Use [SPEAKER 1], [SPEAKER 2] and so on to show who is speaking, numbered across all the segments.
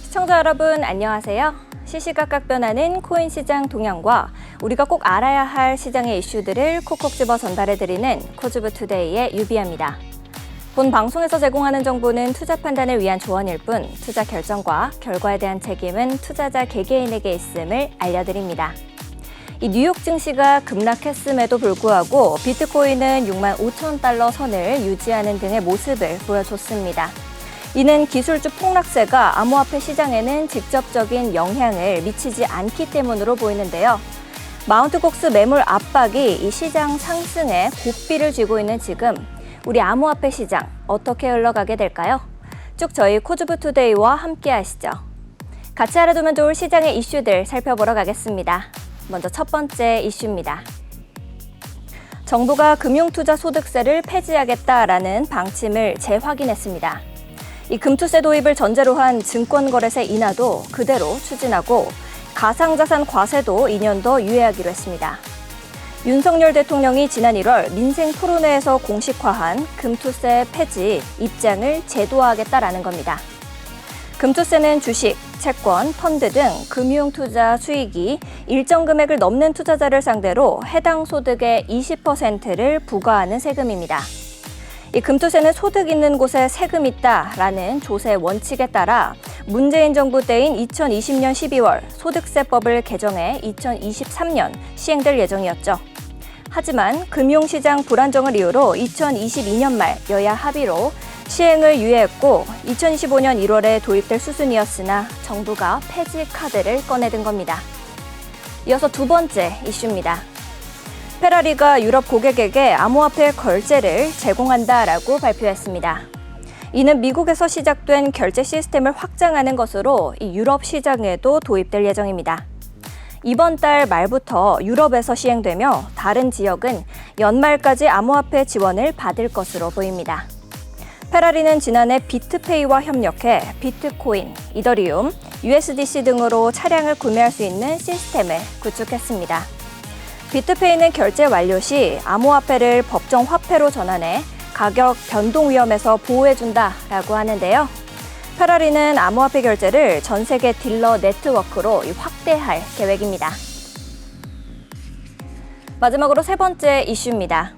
[SPEAKER 1] 시청자 여러분 안녕하세요. 시시각각 변하는 코인 시장 동향과 우리가 꼭 알아야 할 시장의 이슈들을 콕콕 집어 전달해드리는 코즈브 투데이의 유비아입니다. 본 방송에서 제공하는 정보는 투자 판단을 위한 조언일 뿐 투자 결정과 결과에 대한 책임은 투자자 개개인에게 있음을 알려드립니다. 이 뉴욕 증시가 급락했음에도 불구하고 비트코인은 6만 5천 달러 선을 유지하는 등의 모습을 보여줬습니다. 이는 기술주 폭락세가 암호화폐 시장에는 직접적인 영향을 미치지 않기 때문으로 보이는데요. 마운트 곡스 매물 압박이 이 시장 상승에 고삐를 쥐고 있는 지금 우리 암호화폐 시장 어떻게 흘러가게 될까요? 쭉 저희 코즈브 투데이와 함께 하시죠. 같이 알아두면 좋을 시장의 이슈들 살펴보러 가겠습니다. 먼저 첫 번째 이슈입니다. 정부가 금융투자소득세를 폐지하겠다라는 방침을 재확인했습니다. 이 금투세 도입을 전제로 한 증권거래세 인하도 그대로 추진하고 가상자산 과세도 2년 더 유예하기로 했습니다. 윤석열 대통령이 지난 1월 민생 토론회에서 공식화한 금투세 폐지 입장을 제도화하겠다라는 겁니다. 금투세는 주식, 채권, 펀드 등 금융투자 수익이 일정 금액을 넘는 투자자를 상대로 해당 소득의 20%를 부과하는 세금입니다. 이 금투세는 소득 있는 곳에 세금 있다라는 조세 원칙에 따라 문재인 정부 때인 2020년 12월 소득세법을 개정해 2023년 시행될 예정이었죠. 하지만 금융시장 불안정을 이유로 2022년 말 여야 합의로 시행을 유예했고 2025년 1월에 도입될 수순이었으나 정부가 폐지 카드를 꺼내든 겁니다. 이어서 두 번째 이슈입니다. 페라리가 유럽 고객에게 암호화폐 결제를 제공한다라고 발표했습니다. 이는 미국에서 시작된 결제 시스템을 확장하는 것으로 이 유럽 시장에도 도입될 예정입니다. 이번 달 말부터 유럽에서 시행되며 다른 지역은 연말까지 암호화폐 지원을 받을 것으로 보입니다. 페라리는 지난해 비트페이와 협력해 비트코인, 이더리움, USDC 등으로 차량을 구매할 수 있는 시스템을 구축했습니다. 비트페이는 결제 완료 시 암호화폐를 법정 화폐로 전환해 가격 변동 위험에서 보호해준다라고 하는데요. 페라리는 암호화폐 결제를 전 세계 딜러 네트워크로 확대할 계획입니다. 마지막으로 세 번째 이슈입니다.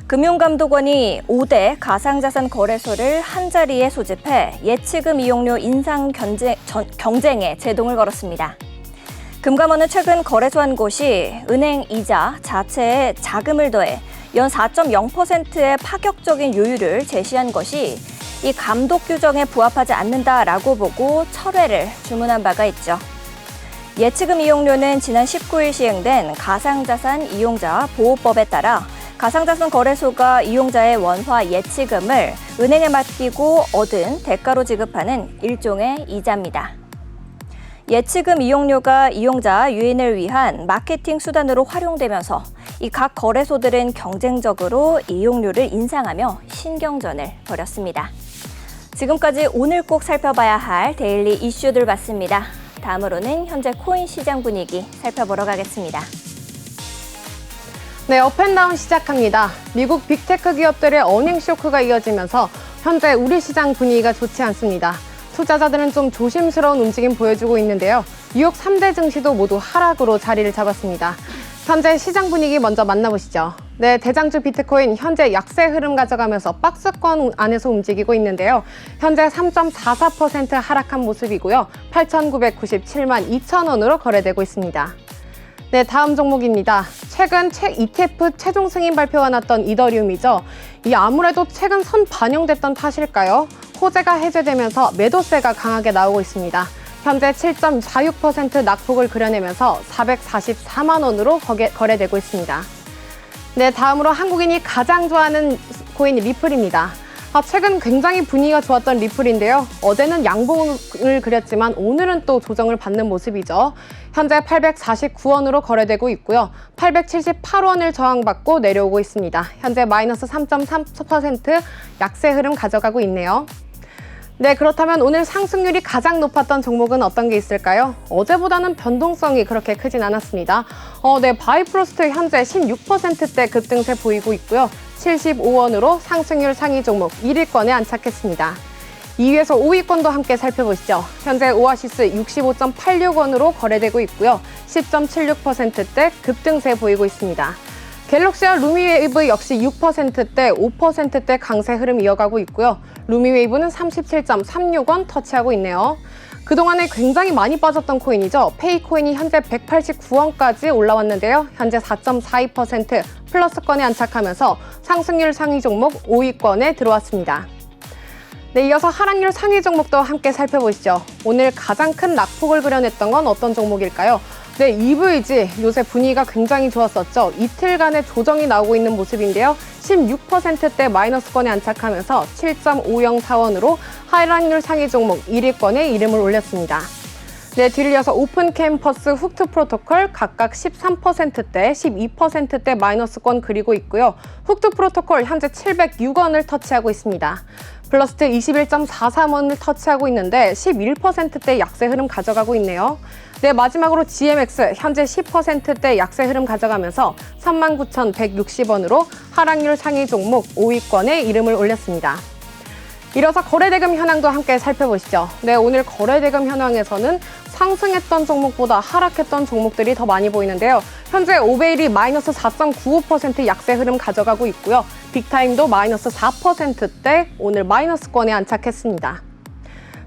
[SPEAKER 1] 금융감독원이 5대 가상자산 거래소를 한자리에 소집해 예치금 이용료 인상 경쟁에 제동을 걸었습니다. 금감원은 최근 거래소 한 곳이 은행 이자 자체에 자금을 더해 연 4.0%의 파격적인 요율을 제시한 것이 이 감독 규정에 부합하지 않는다라고 보고 철회를 주문한 바가 있죠. 예치금 이용료는 지난 19일 시행된 가상자산 이용자 보호법에 따라 가상자산 거래소가 이용자의 원화 예치금을 은행에 맡기고 얻은 대가로 지급하는 일종의 이자입니다. 예치금 이용료가 이용자 유인을 위한 마케팅 수단으로 활용되면서 이 각 거래소들은 경쟁적으로 이용료를 인상하며 신경전을 벌였습니다. 지금까지 오늘 꼭 살펴봐야 할 데일리 이슈들 봤습니다. 다음으로는 현재 코인 시장 분위기 살펴보러 가겠습니다.
[SPEAKER 2] 네, 업앤다운 시작합니다. 미국 빅테크 기업들의 어닝 쇼크가 이어지면서 현재 우리 시장 분위기가 좋지 않습니다. 투자자들은 좀 조심스러운 움직임 보여주고 있는데요. 뉴욕 3대 증시도 모두 하락으로 자리를 잡았습니다. 현재 시장 분위기 먼저 만나보시죠. 네, 대장주 비트코인 현재 약세 흐름 가져가면서 박스권 안에서 움직이고 있는데요. 현재 3.44% 하락한 모습이고요. 8,997만 2천 원으로 거래되고 있습니다. 네, 다음 종목입니다. 최근 ETF 최종 승인 발표가 났던 이더리움이죠. 이 아무래도 최근 선 반영됐던 탓일까요? 호재가 해제되면서 매도세가 강하게 나오고 있습니다. 현재 7.46% 낙폭을 그려내면서 444만 원으로 거래되고 있습니다. 네, 다음으로 한국인이 가장 좋아하는 코인 리플입니다. 최근 굉장히 분위기가 좋았던 리플인데요. 어제는 양봉을 그렸지만 오늘은 또 조정을 받는 모습이죠. 현재 849원으로 거래되고 있고요. 878원을 저항받고 내려오고 있습니다. 현재 마이너스 3.3% 약세 흐름 가져가고 있네요. 네, 그렇다면 오늘 상승률이 가장 높았던 종목은 어떤 게 있을까요? 어제보다는 변동성이 그렇게 크진 않았습니다. 네, 바이프로스트 현재 16%대 급등세 보이고 있고요. 75원으로 상승률 상위 종목 1위권에 안착했습니다. 2위에서 5위권도 함께 살펴보시죠. 현재 오아시스 65.86원으로 거래되고 있고요. 10.76%대 급등세 보이고 있습니다. 갤럭시와 루미웨이브 역시 6%대, 5%대 강세 흐름 이어가고 있고요. 루미웨이브는 37.36원 터치하고 있네요. 그동안에 굉장히 많이 빠졌던 코인이죠. 페이코인이 현재 189원까지 올라왔는데요. 현재 4.42% 플러스권에 안착하면서 상승률 상위 종목 5위권에 들어왔습니다. 네, 이어서 하락률 상위 종목도 함께 살펴보시죠. 오늘 가장 큰 낙폭을 그려냈던 건 어떤 종목일까요? 네, EVG 요새 분위기가 굉장히 좋았었죠. 이틀간의 조정이 나오고 있는 모습인데요. 16%대 마이너스권에 안착하면서 7.504원으로 하락률 상위 종목 1위권에 이름을 올렸습니다. 네, 뒤를 이어서 오픈 캠퍼스 훅트 프로토콜 각각 13%대, 12%대 마이너스권 그리고 있고요. 훅트 프로토콜 현재 706원을 터치하고 있습니다. 블러스트 21.43원을 터치하고 있는데 11%대 약세 흐름 가져가고 있네요. 네, 마지막으로 GMX 현재 10%대 약세 흐름 가져가면서 39,160원으로 하락률 상위 종목 5위권에 이름을 올렸습니다. 이어서 거래대금 현황도 함께 살펴보시죠. 네, 오늘 거래대금 현황에서는 상승했던 종목보다 하락했던 종목들이 더 많이 보이는데요. 현재 오베일이 마이너스 4.95% 약세 흐름 가져가고 있고요. 빅타임도 마이너스 4%대 오늘 마이너스권에 안착했습니다.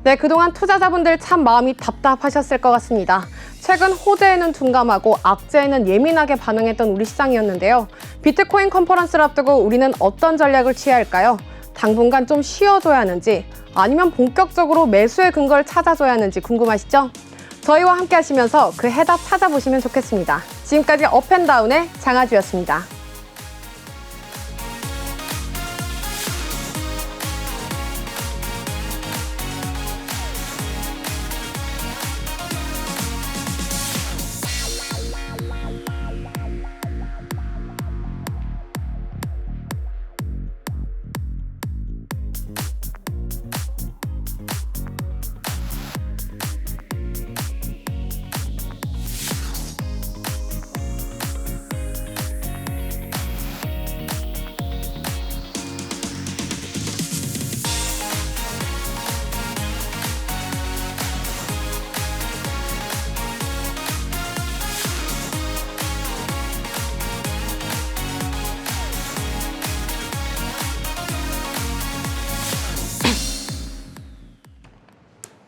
[SPEAKER 2] 네, 그동안 투자자분들 참 마음이 답답하셨을 것 같습니다. 최근 호재에는 둔감하고 악재에는 예민하게 반응했던 우리 시장이었는데요. 비트코인 컨퍼런스를 앞두고 우리는 어떤 전략을 취해야 할까요? 당분간 좀 쉬어줘야 하는지 아니면 본격적으로 매수의 근거를 찾아줘야 하는지 궁금하시죠? 저희와 함께 하시면서 그 해답 찾아보시면 좋겠습니다. 지금까지 업앤다운의 장아주였습니다.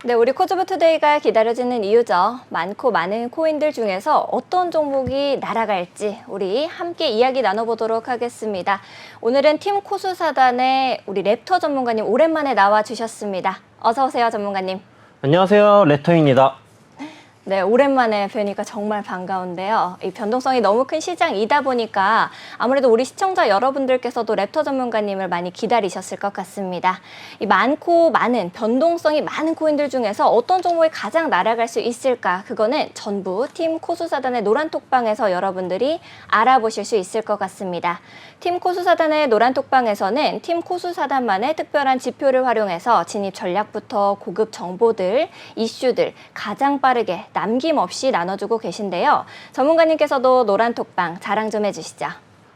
[SPEAKER 1] 네, 우리 코즈부 투데이가 기다려지는 이유죠. 많고 많은 코인들 중에서 어떤 종목이 날아갈지 우리 함께 이야기 나눠보도록 하겠습니다. 오늘은 팀 코수사단의 우리 랩터 전문가님 오랜만에 나와주셨습니다. 어서 오세요, 전문가님.
[SPEAKER 3] 안녕하세요, 랩터입니다.
[SPEAKER 1] 네, 오랜만에 뵈니까 정말 반가운데요. 이 변동성이 너무 큰 시장이다 보니까 아무래도 우리 시청자 여러분들께서도 랩터 전문가님을 많이 기다리셨을 것 같습니다. 이 많고 많은 변동성이 많은 코인들 중에서 어떤 종목이 가장 날아갈 수 있을까? 그거는 전부 팀 코수사단의 노란톡방에서 여러분들이 알아보실 수 있을 것 같습니다. 팀 코수사단의 노란톡방에서는 팀 코수사단만의 특별한 지표를 활용해서 진입 전략부터 고급 정보들, 이슈들 가장 빠르게 남김없이 나눠주고 계신데요. 전문가님께서도 노란톡방 자랑 좀 해주시죠.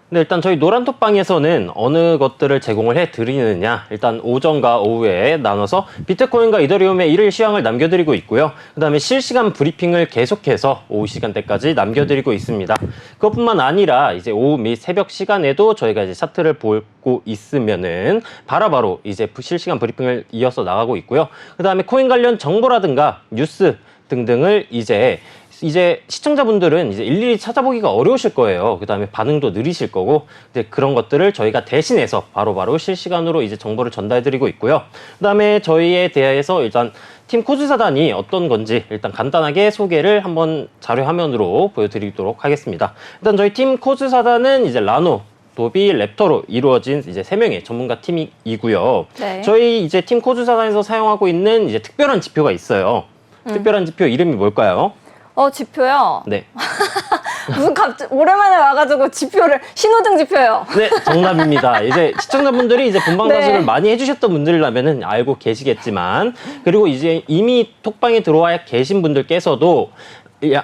[SPEAKER 3] 네, 일단 저희 노란톡방에서는 어느 것들을 제공을 해드리느냐, 일단 오전과 오후에 나눠서 비트코인과 이더리움의 일일 시황을 남겨드리고 있고요. 그 다음에 실시간 브리핑을 계속해서 오후 시간대까지 남겨드리고 있습니다. 그것뿐만 아니라 이제 오후 및 새벽 시간에도 저희가 이제 차트를 보고 있으면은 바로바로 이제 실시간 브리핑을 이어서 나가고 있고요. 그 다음에 코인 관련 정보라든가 뉴스 등등을 이제 시청자분들은 이제 일일이 찾아보기가 어려우실 거예요. 그 다음에 반응도 느리실 거고, 이제 그런 것들을 저희가 대신해서 바로바로 실시간으로 이제 정보를 전달해드리고 있고요. 그 다음에 저희에 대해서 일단 팀 코수사단이 어떤 건지 일단 간단하게 소개를 한번 자료 화면으로 보여드리도록 하겠습니다. 일단 저희 팀 코수사단은 이제 라노, 도비, 랩터로 이루어진 이제 3명의 전문가 팀이고요.
[SPEAKER 1] 네.
[SPEAKER 3] 저희 이제 팀 코수사단에서 사용하고 있는 이제 특별한 지표가 있어요. 특별한 지표 이름이 뭘까요?
[SPEAKER 1] 지표요?
[SPEAKER 3] 네.
[SPEAKER 1] 무슨 갑자기 오랜만에 와가지고 지표를, 신호등 지표요.
[SPEAKER 3] 네, 정답입니다. 이제 시청자분들이 이제 본방
[SPEAKER 1] 네.
[SPEAKER 3] 가수를 많이 해주셨던 분들이라면은 알고 계시겠지만, 그리고 이제 이미 톡방에 들어와 계신 분들께서도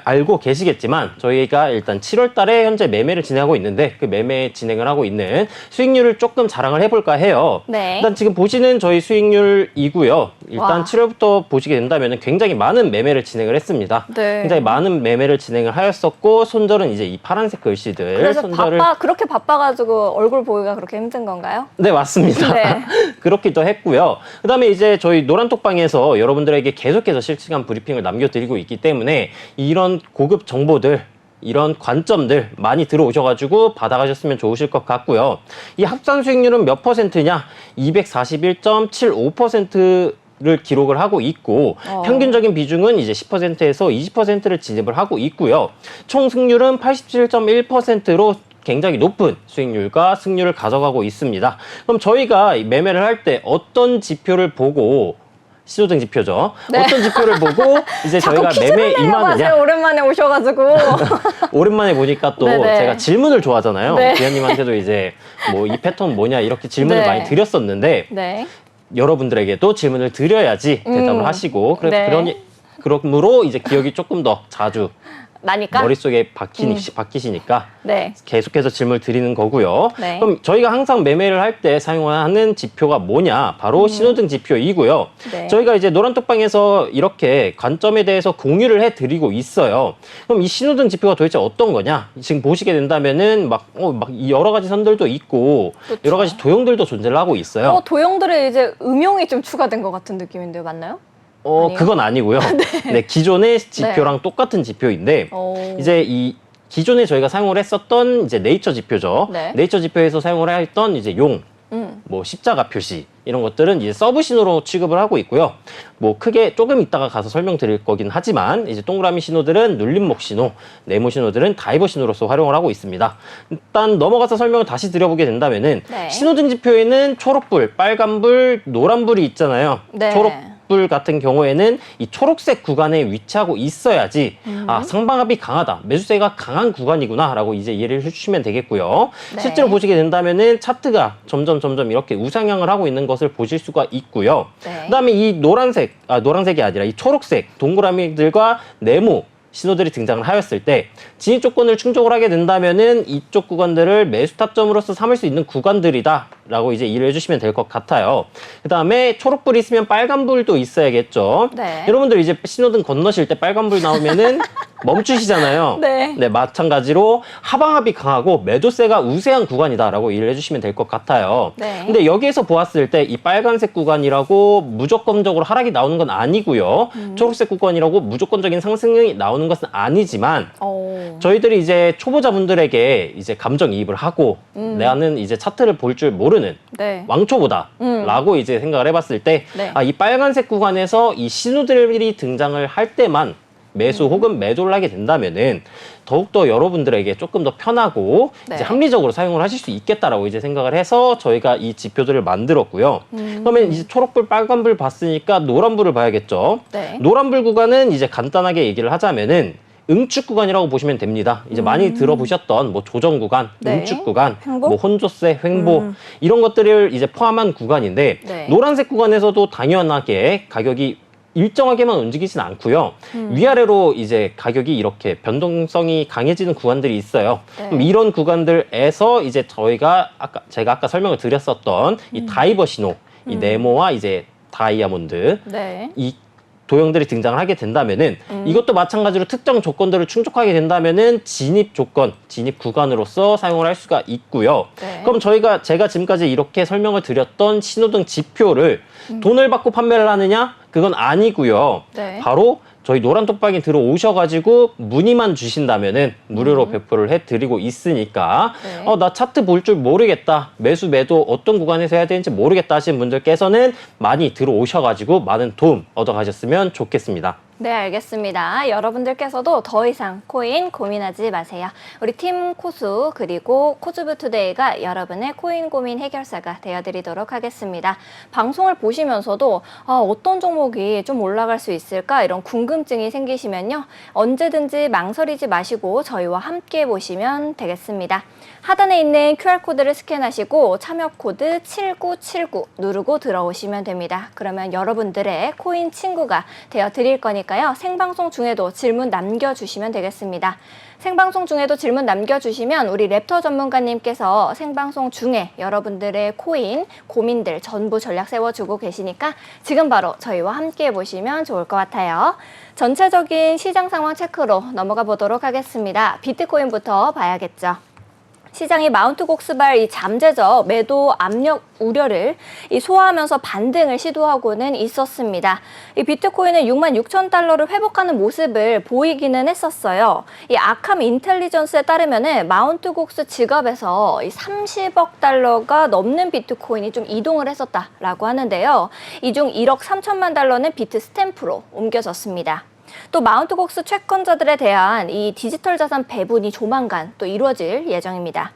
[SPEAKER 3] 알고 계시겠지만 저희가 일단 7월 달에 현재 매매를 진행하고 있는데 그 매매 진행을 하고 있는 수익률을 조금 자랑을 해볼까 해요.
[SPEAKER 1] 네.
[SPEAKER 3] 일단 지금 보시는 저희 수익률이고요. 일단
[SPEAKER 1] 와.
[SPEAKER 3] 7월부터 보시게 된다면 굉장히 많은 매매를 진행을 했습니다.
[SPEAKER 1] 네.
[SPEAKER 3] 굉장히 많은 매매를 진행을 하였었고 손절은 이제 이 파란색 글씨들
[SPEAKER 1] 그래서
[SPEAKER 3] 손절을
[SPEAKER 1] 그렇게 바빠가지고 얼굴 보기가 그렇게 힘든 건가요?
[SPEAKER 3] 네, 맞습니다.
[SPEAKER 1] 네.
[SPEAKER 3] 그렇기도 했고요. 그다음에 이제 저희 노란톡방에서 여러분들에게 계속해서 실시간 브리핑을 남겨드리고 있기 때문에 이런 고급 정보들, 이런 관점들 많이 들어오셔가지고 받아가셨으면 좋으실 것 같고요. 이 합산 수익률은 몇 퍼센트냐? 241.75%를 기록을 하고 있고 평균적인 비중은 이제 10%에서 20%를 진입을 하고 있고요. 총 승률은 87.1%로 굉장히 높은 수익률과 승률을 가져가고 있습니다. 그럼 저희가 매매를 할 때 어떤 지표를 보고 신호등 지표죠.
[SPEAKER 1] 네.
[SPEAKER 3] 어떤 지표를 보고 이제 저희가 매매에 임하느냐.
[SPEAKER 1] 오랜만에 오셔가지고.
[SPEAKER 3] 오랜만에 보니까 또
[SPEAKER 1] 네네.
[SPEAKER 3] 제가 질문을 좋아하잖아요.
[SPEAKER 1] 네.
[SPEAKER 3] 기현님한테도 이제 뭐 이 패턴 뭐냐 이렇게 질문을
[SPEAKER 1] 네.
[SPEAKER 3] 많이 드렸었는데
[SPEAKER 1] 네.
[SPEAKER 3] 여러분들에게도 질문을 드려야지 대답을 하시고
[SPEAKER 1] 네.
[SPEAKER 3] 그러므로 이제 기억이 조금 더 자주
[SPEAKER 1] 나니까.
[SPEAKER 3] 머릿속에 박히시니까
[SPEAKER 1] 네.
[SPEAKER 3] 계속해서 질문을 드리는 거고요.
[SPEAKER 1] 네.
[SPEAKER 3] 그럼 저희가 항상 매매를 할 때 사용하는 지표가 뭐냐? 바로 신호등 지표이고요.
[SPEAKER 1] 네.
[SPEAKER 3] 저희가 이제 노란톡방에서 이렇게 관점에 대해서 공유를 해드리고 있어요. 그럼 이 신호등 지표가 도대체 어떤 거냐? 지금 보시게 된다면은 막 여러 가지 선들도 있고
[SPEAKER 1] 그렇죠.
[SPEAKER 3] 여러 가지 도형들도 존재를 하고 있어요.
[SPEAKER 1] 도형들에 이제 음용이 좀 추가된 것 같은 느낌인데요, 맞나요? 아니요?
[SPEAKER 3] 그건 아니고요. 네, 기존의 지표랑 똑같은 지표인데 이제 이 기존에 저희가 사용을 했었던 이제 네이처 지표죠.
[SPEAKER 1] 네.
[SPEAKER 3] 네이처 지표에서 사용을 했던 이제 뭐 십자가 표시 이런 것들은 이제 서브 신호로 취급을 하고 있고요. 뭐 크게 조금 이따가 가서 설명드릴 거긴 하지만 이제 동그라미 신호들은 눌림목 신호, 네모 신호들은 다이버 신호로서 활용을 하고 있습니다. 일단 넘어가서 설명을 다시 드려보게 된다면은
[SPEAKER 1] 네.
[SPEAKER 3] 신호등 지표에는 초록불, 빨간불, 노란불이 있잖아요.
[SPEAKER 1] 네.
[SPEAKER 3] 초록불 같은 경우에는 이 초록색 구간에 위치하고 있어야지 상방압이 강하다, 매수세가 강한 구간이구나 라고 이제 이해를 해주시면 되겠고요.
[SPEAKER 1] 네.
[SPEAKER 3] 실제로 보시게 된다면은 차트가 점점 이렇게 우상향을 하고 있는 것을 보실 수가 있고요.
[SPEAKER 1] 네.
[SPEAKER 3] 그다음에 이 노란색이 아니라 이 초록색 동그라미들과 네모 신호들이 등장을 하였을 때 진입 조건을 충족을 하게 된다면은 이쪽 구간들을 매수 타점으로서 삼을 수 있는 구간들이다라고 이제 이해를 해주시면 될 것 같아요. 그다음에 초록불이 있으면 빨간불도 있어야겠죠.
[SPEAKER 1] 네.
[SPEAKER 3] 여러분들 이제 신호등 건너실 때 빨간불 나오면은 멈추시잖아요.
[SPEAKER 1] 네.
[SPEAKER 3] 마찬가지로 하방압이 강하고 매도세가 우세한 구간이다라고 이해를 해주시면 될 것 같아요.
[SPEAKER 1] 네.
[SPEAKER 3] 근데 여기에서 보았을 때 이 빨간색 구간이라고 무조건적으로 하락이 나오는 건 아니고요. 초록색 구간이라고 무조건적인 상승이 나오는 것은 아니지만 저희들이 이제 초보자분들에게 이제 감정이입을 하고 나는 이제 차트를 볼 줄 모르는
[SPEAKER 1] 네.
[SPEAKER 3] 왕초보다라고 이제 생각을 해봤을 때
[SPEAKER 1] 네.
[SPEAKER 3] 이 빨간색 구간에서 이 신호들이 등장을 할 때만 매수 혹은 매도를 하게 된다면은 더욱더 여러분들에게 조금 더 편하고
[SPEAKER 1] 네.
[SPEAKER 3] 이제 합리적으로 사용을 하실 수 있겠다라고 이제 생각을 해서 저희가 이 지표들을 만들었고요. 그러면 이제 초록불, 빨간불 봤으니까 노란불을 봐야겠죠.
[SPEAKER 1] 네.
[SPEAKER 3] 노란불 구간은 이제 간단하게 얘기를 하자면은 응축 구간이라고 보시면 됩니다. 이제 많이 들어보셨던 뭐 조정 구간,
[SPEAKER 1] 네.
[SPEAKER 3] 응축 구간,
[SPEAKER 1] 횡보?
[SPEAKER 3] 뭐 혼조세, 횡보 이런 것들을 이제 포함한 구간인데
[SPEAKER 1] 네.
[SPEAKER 3] 노란색 구간에서도 당연하게 가격이 일정하게만 움직이진 않고요. 위아래로 이제 가격이 이렇게 변동성이 강해지는 구간들이 있어요.
[SPEAKER 1] 네.
[SPEAKER 3] 그럼 이런 구간들에서 이제 제가 아까 설명을 드렸었던 이 다이버 신호, 이 네모와 이제 다이아몬드
[SPEAKER 1] 네.
[SPEAKER 3] 이 도형들이 등장을 하게 된다면은 이것도 마찬가지로 특정 조건들을 충족하게 된다면은 진입 조건, 진입 구간으로서 사용을 할 수가 있고요.
[SPEAKER 1] 네.
[SPEAKER 3] 그럼 제가 지금까지 이렇게 설명을 드렸던 신호등 지표를 돈을 받고 판매를 하느냐? 그건 아니고요.
[SPEAKER 1] 네.
[SPEAKER 3] 바로 저희 노란톡방에 들어오셔가지고 문의만 주신다면은 무료로 배포를 해드리고 있으니까
[SPEAKER 1] 네.
[SPEAKER 3] 나 차트 볼 줄 모르겠다, 매수 매도 어떤 구간에서 해야 되는지 모르겠다 하시는 분들께서는 많이 들어오셔가지고 많은 도움 얻어가셨으면 좋겠습니다.
[SPEAKER 1] 네, 알겠습니다. 여러분들께서도 더 이상 코인 고민하지 마세요. 우리 팀 코수 그리고 코즈브 투데이가 여러분의 코인 고민 해결사가 되어드리도록 하겠습니다. 방송을 보시면서도 어떤 종목이 좀 올라갈 수 있을까 이런 궁금증이 생기시면요. 언제든지 망설이지 마시고 저희와 함께 보시면 되겠습니다. 하단에 있는 QR코드를 스캔하시고 참여 코드 7979 누르고 들어오시면 됩니다. 그러면 여러분들의 코인 친구가 되어드릴 거니까 테니까요. 생방송 중에도 질문 남겨주시면 되겠습니다. 생방송 중에도 질문 남겨주시면 우리 랩터 전문가님께서 생방송 중에 여러분들의 코인, 고민들 전부 전략 세워주고 계시니까 지금 바로 저희와 함께 해보시면 좋을 것 같아요. 전체적인 시장 상황 체크로 넘어가 보도록 하겠습니다. 비트코인부터 봐야겠죠. 시장이 마운트 곡스발 이 잠재적 매도 압력 우려를 소화하면서 반등을 시도하고는 있었습니다. 이 비트코인은 66,000달러를 회복하는 모습을 보이기는 했었어요. 이 아캄 인텔리전스에 따르면은 마운트 곡스 지갑에서 이 30억 달러가 넘는 비트코인이 좀 이동을 했었다라고 하는데요. 이 중 1억 3천만 달러는 비트 스탬프로 옮겨졌습니다. 또 마운트 곡스 채권자들에 대한 이 디지털 자산 배분이 조만간 또 이루어질 예정입니다.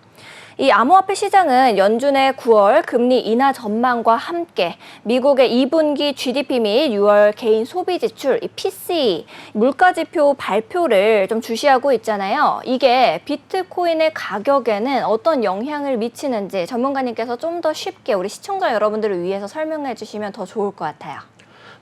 [SPEAKER 1] 이 암호화폐 시장은 연준의 9월 금리 인하 전망과 함께 미국의 2분기 GDP 및 6월 개인 소비 지출, 이 PCE, 물가지표 발표를 좀 주시하고 있잖아요. 이게 비트코인의 가격에는 어떤 영향을 미치는지 전문가님께서 좀 더 쉽게 우리 시청자 여러분들을 위해서 설명해 주시면 더 좋을 것 같아요.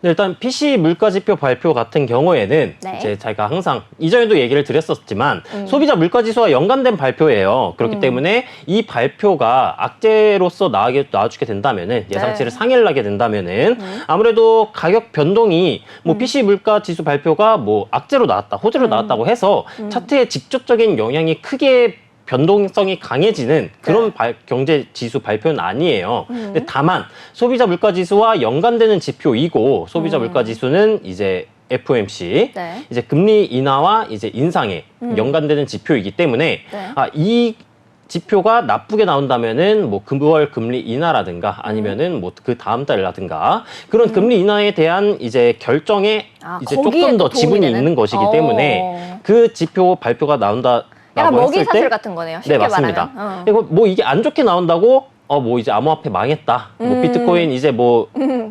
[SPEAKER 3] 일단 PC 물가지표 발표 같은 경우에는
[SPEAKER 1] 네.
[SPEAKER 3] 이제 저희가 항상 이전에도 얘기를 드렸었지만 소비자 물가지수와 연관된 발표예요. 그렇기 때문에 이 발표가 악재로서 나와주게 된다면은 예상치를
[SPEAKER 1] 네.
[SPEAKER 3] 상회를 하게 된다면은 아무래도 가격 변동이 뭐 PC 물가지수 발표가 뭐 악재로 나왔다, 호재로 나왔다고 해서 차트에 직접적인 영향이 크게 변동성이 강해지는 그런 경제 지수 발표는 아니에요. 근데 다만 소비자 물가 지수와 연관되는 지표이고 소비자 물가 지수는 이제 FOMC
[SPEAKER 1] 네.
[SPEAKER 3] 이제 금리 인하와 이제 인상에 연관되는 지표이기 때문에
[SPEAKER 1] 네.
[SPEAKER 3] 이 지표가 나쁘게 나온다면은 뭐 9월 금리 인하라든가 아니면은 뭐 그 다음 달이라든가 그런 금리 인하에 대한 이제 결정에 이제 조금 더 지분이 있는 것이기 때문에 그 지표 발표가 나온다.
[SPEAKER 1] 약간
[SPEAKER 3] 라고
[SPEAKER 1] 먹이
[SPEAKER 3] 했을
[SPEAKER 1] 사슬
[SPEAKER 3] 때,
[SPEAKER 1] 같은 거네요. 쉽게
[SPEAKER 3] 네, 맞습니다.
[SPEAKER 1] 말하면.
[SPEAKER 3] 그리고 뭐 이게 안 좋게 나온다고 뭐 이제 암호화폐 망했다. 뭐 비트코인 이제 뭐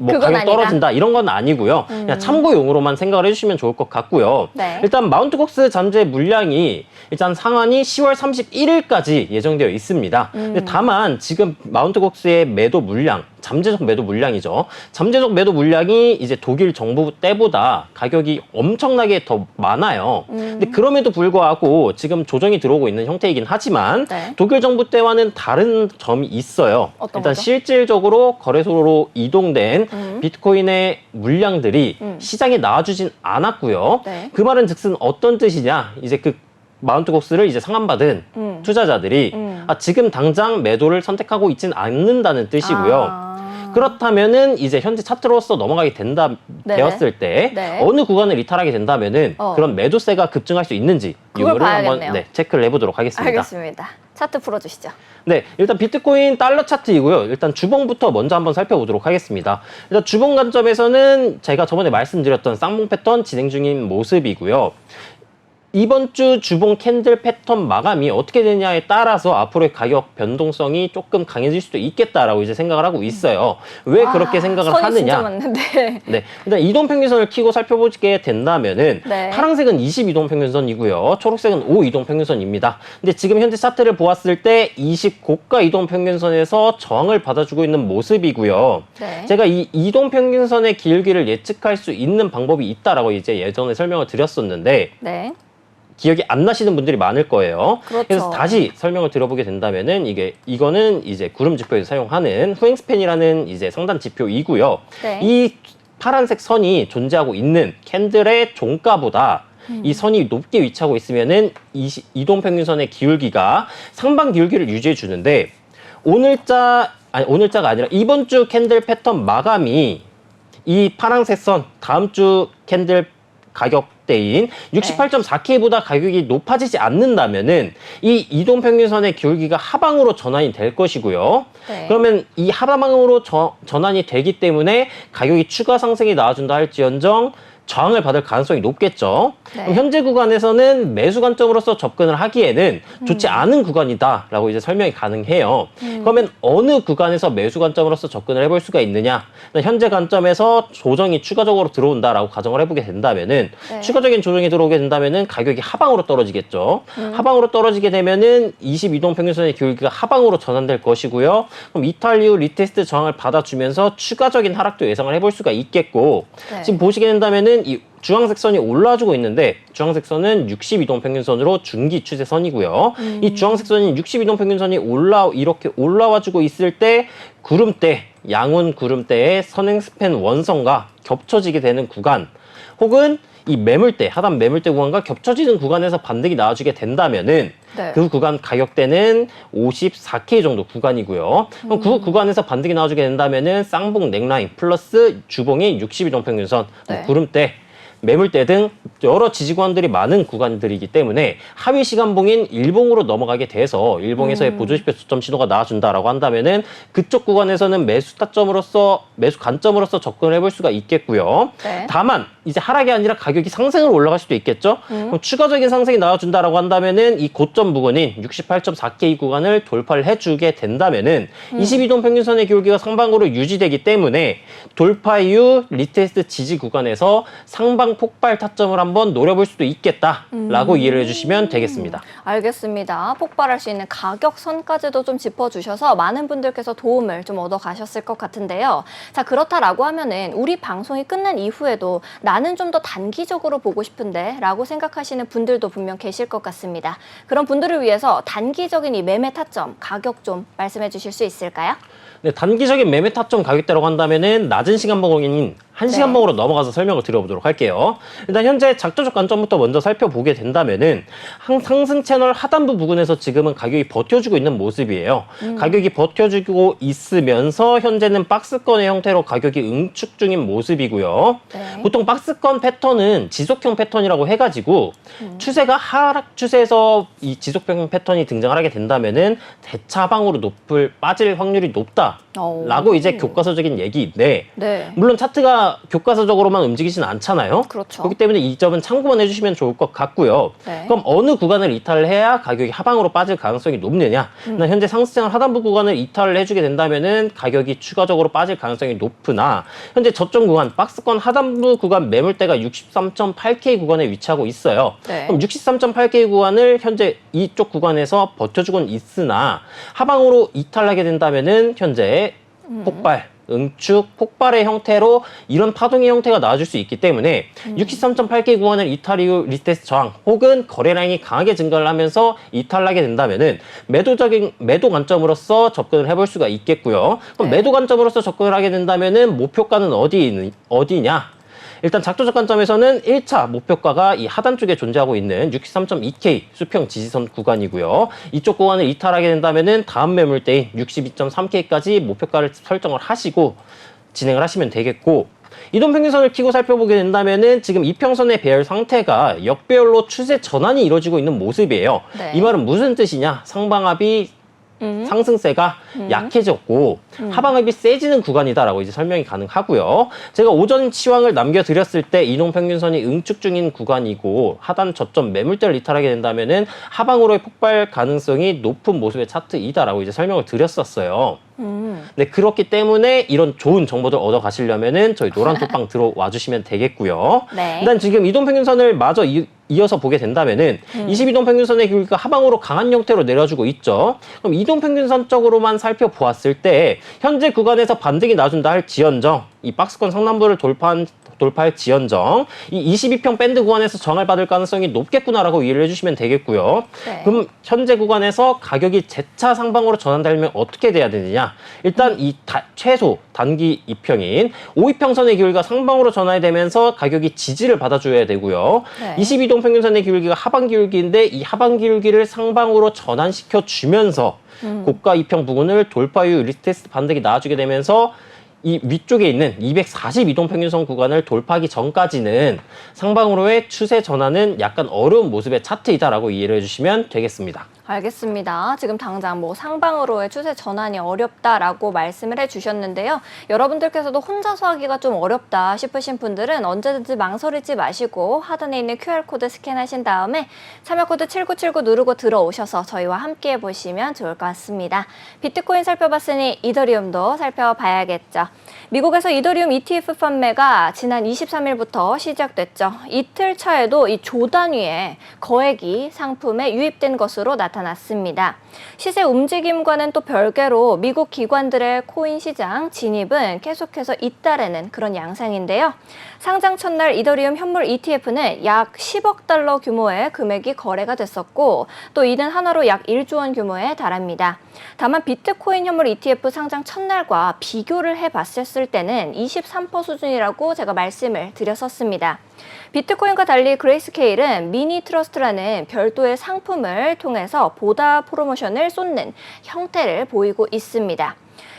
[SPEAKER 3] 가격
[SPEAKER 1] 아니다.
[SPEAKER 3] 떨어진다. 이런 건 아니고요. 그냥 참고용으로만 생각을 해주시면 좋을 것 같고요.
[SPEAKER 1] 네.
[SPEAKER 3] 일단 마운트 곡스 잠재 물량이 일단 상한이 10월 31일까지 예정되어 있습니다. 근데 다만 지금 마운트 곡스의 매도 물량, 잠재적 매도 물량이죠. 잠재적 매도 물량이 이제 독일 정부 때보다 가격이 엄청나게 더 많아요. 근데 그럼에도 불구하고 지금 조정이 들어오고 있는 형태이긴 하지만
[SPEAKER 1] 네.
[SPEAKER 3] 독일 정부 때와는 다른 점이 있어요.
[SPEAKER 1] 어떤
[SPEAKER 3] 일단
[SPEAKER 1] 거죠?
[SPEAKER 3] 실질적으로 거래소로 이동된 비트코인의 물량들이 시장에 나와주진 않았고요.
[SPEAKER 1] 네.
[SPEAKER 3] 그 말은 즉슨 어떤 뜻이냐? 이제 그 마운트 곡스를 이제 상한받은 투자자들이 지금 당장 매도를 선택하고 있진 않는다는 뜻이고요. 그렇다면은 이제 현재 차트로서 넘어가게 되었을 때
[SPEAKER 1] 네.
[SPEAKER 3] 어느 구간을 이탈하게 된다면은 그런 매도세가 급증할 수 있는지
[SPEAKER 1] 그걸
[SPEAKER 3] 이거를
[SPEAKER 1] 봐야겠네요.
[SPEAKER 3] 한번 체크를 해보도록 하겠습니다.
[SPEAKER 1] 알겠습니다. 차트 풀어주시죠.
[SPEAKER 3] 네, 일단 비트코인 달러 차트이고요. 일단 주봉부터 먼저 한번 살펴보도록 하겠습니다. 일단 주봉 관점에서는 제가 저번에 말씀드렸던 쌍봉 패턴 진행 중인 모습이고요. 이번 주 주봉 캔들 패턴 마감이 어떻게 되냐에 따라서 앞으로의 가격 변동성이 조금 강해질 수도 있겠다라고 이제 생각을 하고 있어요. 왜 그렇게 생각을
[SPEAKER 1] 선이
[SPEAKER 3] 하느냐?
[SPEAKER 1] 진짜 많는데.
[SPEAKER 3] 네, 일단 이동평균선을 키고 살펴보게 된다면은
[SPEAKER 1] 네.
[SPEAKER 3] 파란색은 20이동평균선이고요. 초록색은 5이동평균선입니다. 근데 지금 현재 차트를 보았을 때 20고가 이동평균선에서 저항을 받아주고 있는 모습이고요.
[SPEAKER 1] 네.
[SPEAKER 3] 제가 이 이동평균선의 길기를 예측할 수 있는 방법이 있다라고 이제 예전에 설명을 드렸었는데
[SPEAKER 1] 네.
[SPEAKER 3] 기억이 안 나시는 분들이 많을 거예요.
[SPEAKER 1] 그렇죠.
[SPEAKER 3] 그래서 다시 설명을 드려보게 된다면은 이거는 이제 구름 지표에서 사용하는 후행 스팬이라는 이제 상단 지표이고요.
[SPEAKER 1] 네.
[SPEAKER 3] 이 파란색 선이 존재하고 있는 캔들의 종가보다 이 선이 높게 위치하고 있으면은 이동평균선의 기울기가 상방 기울기를 유지해 주는데 오늘자가 아니라 이번 주 캔들 패턴 마감이 이 파란색 선 다음 주 캔들 가격대인 68.4K보다 가격이 높아지지 않는다면은 이 이동평균선의 기울기가 하방으로 전환이 될 것이고요.
[SPEAKER 1] 네.
[SPEAKER 3] 그러면 이 하방으로 전환이 되기 때문에 가격이 추가 상승이 나와준다 할지언정 저항을 받을 가능성이 높겠죠.
[SPEAKER 1] 네.
[SPEAKER 3] 그럼 현재 구간에서는 매수 관점으로서 접근을 하기에는 좋지 않은 구간이다라고 이제 설명이 가능해요. 그러면 어느 구간에서 매수 관점으로서 접근을 해볼 수가 있느냐? 현재 관점에서 조정이 추가적으로 들어온다라고 가정을 해보게 된다면은
[SPEAKER 1] 네.
[SPEAKER 3] 추가적인 조정이 들어오게 된다면은 가격이 하방으로 떨어지겠죠. 하방으로 떨어지게 되면은 22동 평균선의 기울기가 하방으로 전환될 것이고요. 그럼 이탈 이후 리테스트 저항을 받아주면서 추가적인 하락도 예상을 해볼 수가 있겠고
[SPEAKER 1] 네.
[SPEAKER 3] 지금 보시게 된다면은 이 주황색 선이 올라와주고 있는데 주황색 선은 60이동 평균선으로 중기 추세선이고요. 이 주황색 선인 60이동 평균선이 이렇게 올라와주고 있을 때 구름대, 양운 구름대의 선행 스팬 원선과 겹쳐지게 되는 구간 혹은 이 매물대, 하단 매물대 구간과 겹쳐지는 구간에서 반등이 나와주게 된다면은
[SPEAKER 1] 네.
[SPEAKER 3] 그 구간 가격대는 54K 정도 구간이고요. 그럼 그 구간에서 반등이 나와주게 된다면은 쌍봉 넥라인 플러스 주봉이 60이동 평균선,
[SPEAKER 1] 네.
[SPEAKER 3] 구름대, 매물대 등 여러 지지구간들이 많은 구간들이기 때문에 하위 시간봉인 일봉으로 넘어가게 돼서 일봉에서의 보조지표 저점 신호가 나와준다라고 한다면은 그쪽 구간에서는 매수 관점으로서 접근을 해볼 수가 있겠고요.
[SPEAKER 1] 네.
[SPEAKER 3] 다만 이제 하락이 아니라 가격이 상승으로 올라갈 수도 있겠죠. 그럼 추가적인 상승이 나와준다라고 한다면은 이 고점 부근인 68.4K 구간을 돌파를 해주게 된다면은 22동 평균선의 기울기가 상방으로 유지되기 때문에 돌파 이후 리테스트 지지 구간에서 상방 폭발 타점을 한번 노려볼 수도 있겠다라고 이해를 해주시면 되겠습니다.
[SPEAKER 1] 알겠습니다. 폭발할 수 있는 가격선까지도 좀 짚어주셔서 많은 분들께서 도움을 좀 얻어가셨을 것 같은데요. 자, 그렇다라고 하면은 우리 방송이 끝난 이후에도 나는 좀 더 단기적으로 보고 싶은데 라고 생각하시는 분들도 분명 계실 것 같습니다. 그런 분들을 위해서 단기적인 이 매매 타점, 가격 좀 말씀해 주실 수 있을까요?
[SPEAKER 3] 네, 단기적인 매매 타점 가격대라고 한다면은 낮은 시간봉인 1시간봉으로 넘어가서 설명을 드려보도록 할게요. 일단 현재 작전적 관점부터 먼저 살펴보게 된다면은 상승 채널 하단부 부근에서 지금은 가격이 버텨주고 있는 모습이에요. 가격이 버텨주고 있으면서 현재는 박스권의 형태로 가격이 응축 중인 모습이고요.
[SPEAKER 1] 네.
[SPEAKER 3] 보통 박스권 패턴은 지속형 패턴이라고 해가지고 추세가 하락 추세에서 이 지속형 패턴이 등장을 하게 된다면은 대차방으로 빠질 확률이 높다라고 이제 교과서적인 얘기인데
[SPEAKER 1] 네.
[SPEAKER 3] 물론 차트가 교과서적으로만 움직이진 않잖아요.
[SPEAKER 1] 그렇죠.
[SPEAKER 3] 그렇기 때문에 이 점은 참고만 해주시면 좋을 것 같고요.
[SPEAKER 1] 네.
[SPEAKER 3] 그럼 어느 구간을 이탈을 해야 가격이 하방으로 빠질 가능성이 높느냐? 현재 상승장을 하단부 구간을 이탈을 해주게 된다면은 가격이 추가적으로 빠질 가능성이 높으나 현재 저점 구간, 박스권 하단부 구간 매물대가 63.8K 구간에 위치하고 있어요.
[SPEAKER 1] 네.
[SPEAKER 3] 그럼 63.8K 구간을 현재 이쪽 구간에서 버텨주고는 있으나 하방으로 이탈하게 된다면은 현재 폭발, 응축, 폭발의 형태로 이런 파동의 형태가 나와줄 수 있기 때문에 63.8K 구간을 이탈 이후 리테스트 저항 혹은 거래 라인이 강하게 증가를 하면서 이탈하게 된다면은 매도 관점으로서 접근을 해볼 수가 있겠고요. 그럼
[SPEAKER 1] 네.
[SPEAKER 3] 매도 관점으로서 접근을 하게 된다면은 목표가는 어디냐? 일단 작도적 관점에서는 1차 목표가가 이 하단 쪽에 존재하고 있는 63.2K 수평 지지선 구간이고요. 이쪽 구간을 이탈하게 된다면은 다음 매물대인 62.3K까지 목표가를 설정을 하시고 진행을 하시면 되겠고, 이동평균선을 키고 살펴보게 된다면은 지금 이평선의 배열 상태가 역배열로 추세 전환이 이루어지고 있는 모습이에요.
[SPEAKER 1] 네.
[SPEAKER 3] 이 말은 무슨 뜻이냐? 상방압이 상승세가 약해졌고 하방압이 세지는 구간이다라고 이제 설명이 가능하고요. 제가 오전 시황을 남겨드렸을 때 이동평균선이 응축 중인 구간이고 하단 저점 매물대를 이탈하게 된다면은 하방으로의 폭발 가능성이 높은 모습의 차트이다라고 이제 설명을 드렸었어요. 네, 그렇기 때문에 이런 좋은 정보들 얻어 가시려면은 저희 노란톡방 들어와 주시면 되겠고요.
[SPEAKER 1] 네.
[SPEAKER 3] 일단 지금 이동평균선을 마저 이어서 보게 된다면은 22동 평균선의 기울기가 하방으로 강한 형태로 내려주고 있죠. 그럼 이동평균선 쪽으로만 살펴보았을 때 현재 구간에서 반등이 나준다 할 지연정, 이 박스권 상단부를 돌파할 지연정, 이 22평 밴드 구간에서 저항을 받을 가능성이 높겠구나라고 이해를 해주시면 되겠고요.
[SPEAKER 1] 네.
[SPEAKER 3] 그럼 현재 구간에서 가격이 재차 상방으로 전환되려면 어떻게 돼야 되느냐? 일단 이 최소 단기 2평인 52평선의 기울기가 상방으로 전환이 되면서 가격이 지지를 받아줘야 되고요.
[SPEAKER 1] 네.
[SPEAKER 3] 22동 평균선의 기울기가 하방 기울기인데 이 하방 기울기를 상방으로 전환시켜 주면서 고가 2평 부근을 돌파 이후 리테스트 반등이 나와주게 되면서 이 위쪽에 있는 242동 평균선 구간을 돌파하기 전까지는 상방으로의 추세 전환은 약간 어려운 모습의 차트이다라고 이해를 해주시면 되겠습니다.
[SPEAKER 1] 알겠습니다. 지금 당장 뭐 상방으로의 추세 전환이 어렵다라고 말씀을 해주셨는데요. 여러분들께서도 혼자서 하기가 좀 어렵다 싶으신 분들은 언제든지 망설이지 마시고 하단에 있는 QR코드 스캔하신 다음에 참여코드 7979 누르고 들어오셔서 저희와 함께 보시면 좋을 것 같습니다. 비트코인 살펴봤으니 이더리움도 살펴봐야겠죠. 미국에서 이더리움 ETF 판매가 지난 23일부터 시작됐죠. 이틀 차에도 이 조 단위의 거액이 상품에 유입된 것으로 나타났습니다. 나타났습니다. 시세 움직임과는 또 별개로 미국 기관들의 코인 시장 진입은 계속해서 잇따르는 그런 양상인데요. 상장 첫날 이더리움 현물 ETF는 약 10억 달러 규모의 금액이 거래가 됐었고 또 이는 하나로 약 1조 원 규모에 달합니다. 다만 비트코인 현물 ETF 상장 첫날과 비교를 해봤을 때는 23% 수준이라고 제가 말씀을 드렸었습니다. 비트코인과 달리 그레이스케일은 미니 트러스트라는 별도의 상품을 통해서 보다 프로모션을 쏟는 형태를 보이고 있습니다.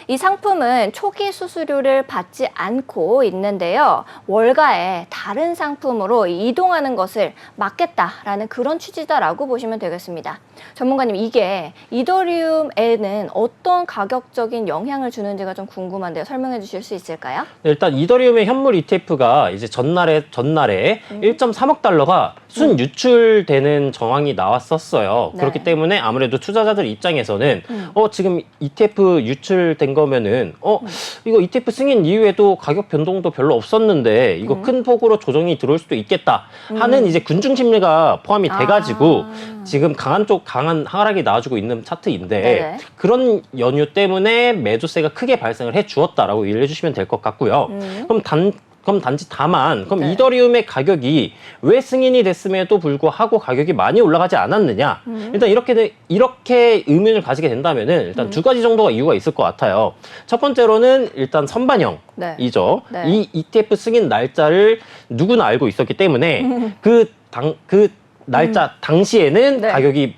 [SPEAKER 1] 이 상품은 초기 수수료를 받지 않고 있는데요. 월가에 다른 상품으로 이동하는 것을 막겠다라는 그런 취지다라고 보시면 되겠습니다. 전문가님, 이게 이더리움에는 어떤 가격적인 영향을 주는지가 좀 궁금한데요. 설명해 주실 수 있을까요?
[SPEAKER 3] 네, 일단 이더리움의 현물 ETF가 이제 전날에 1.3억 달러가 순 유출되는 정황이 나왔었어요.
[SPEAKER 1] 네.
[SPEAKER 3] 그렇기 때문에 아무래도 투자자들 입장에서는 지금 ETF 유출된 거면은 이거 ETF 승인 이후에도 가격 변동도 별로 없었는데 이거 큰 폭으로 조정이 들어올 수도 있겠다 하는 이제 군중 심리가 포함이 돼가지고 지금 강한 하락이 나와주고 있는 차트인데
[SPEAKER 1] 네네.
[SPEAKER 3] 그런 연유 때문에 매도세가 크게 발생을 해 주었다라고 이해해 주시면 될 것 같고요. 그럼 단지 다만
[SPEAKER 1] 네.
[SPEAKER 3] 이더리움의 가격이 왜 승인이 됐음에도 불구하고 가격이 많이 올라가지 않았느냐? 일단 이렇게 의문을 가지게 된다면은 일단 두 가지 정도가 이유가 있을 것 같아요. 첫 번째로는 일단 선반영이죠.
[SPEAKER 1] 네.
[SPEAKER 3] 이 ETF 승인 날짜를 누구나 알고 있었기 때문에 그 날짜 당시에는
[SPEAKER 1] 네.
[SPEAKER 3] 가격이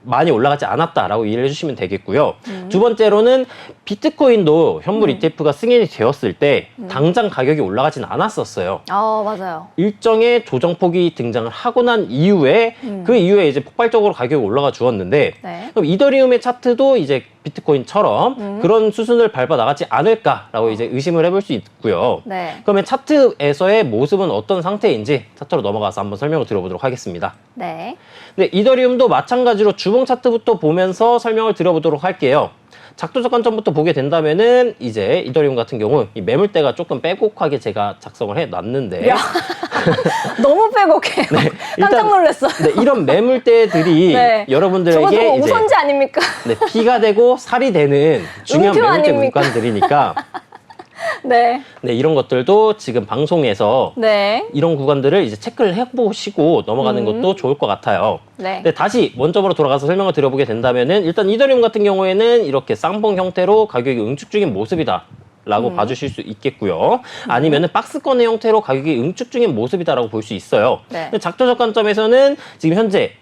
[SPEAKER 3] 많이 올라가지 않았다라고 이해를 해주시면 되겠고요. 두 번째로는 비트코인도 현물 ETF가 승인이 되었을 때 당장 가격이 올라가진 않았었어요.
[SPEAKER 1] 맞아요.
[SPEAKER 3] 일정의 조정폭이 등장을 하고 난 이후에 그 이후에 이제 폭발적으로 가격이 올라가 주었는데
[SPEAKER 1] 네.
[SPEAKER 3] 그럼 이더리움의 차트도 이제 비트코인처럼 그런 수순을 밟아 나가지 않을까라고 이제 의심을 해볼 수 있고요.
[SPEAKER 1] 네.
[SPEAKER 3] 그러면 차트에서의 모습은 어떤 상태인지 차트로 넘어가서 한번 설명을 드려보도록 하겠습니다.
[SPEAKER 1] 네.
[SPEAKER 3] 네, 이더리움도 마찬가지로 주봉 차트부터 보면서 설명을 드려보도록 할게요. 작도적 관점부터 보게 된다면은 이제 이더리움 같은 경우 이 매물대가 조금 빼곡하게 제가 작성을 해놨는데
[SPEAKER 1] 야, 너무 빼곡해요. 깜짝 놀랐어.
[SPEAKER 3] 네, 이런 매물대들이
[SPEAKER 1] 네. 저거
[SPEAKER 3] 여러분들에게
[SPEAKER 1] 저거
[SPEAKER 3] 이제
[SPEAKER 1] 우선지 아닙니까?
[SPEAKER 3] 네, 피가 되고 살이 되는 중요한
[SPEAKER 1] 음표
[SPEAKER 3] 매물대
[SPEAKER 1] 아닙니까?
[SPEAKER 3] 구간들이니까
[SPEAKER 1] 네.
[SPEAKER 3] 네, 이런 것들도 지금 방송에서
[SPEAKER 1] 네.
[SPEAKER 3] 이런 구간들을 이제 체크를 해보시고 넘어가는 것도 좋을 것 같아요.
[SPEAKER 1] 네.
[SPEAKER 3] 네, 다시 원점으로 돌아가서 설명을 드려보게 된다면은 일단 이더리움 같은 경우에는 이렇게 쌍봉 형태로 가격이 응축 중인 모습이다. 라고 봐주실 수 있겠고요. 아니면은 박스권의 형태로 가격이 응축 중인 모습이다라고 볼 수 있어요.
[SPEAKER 1] 네.
[SPEAKER 3] 근데 작도적 관점에서는 지금 현재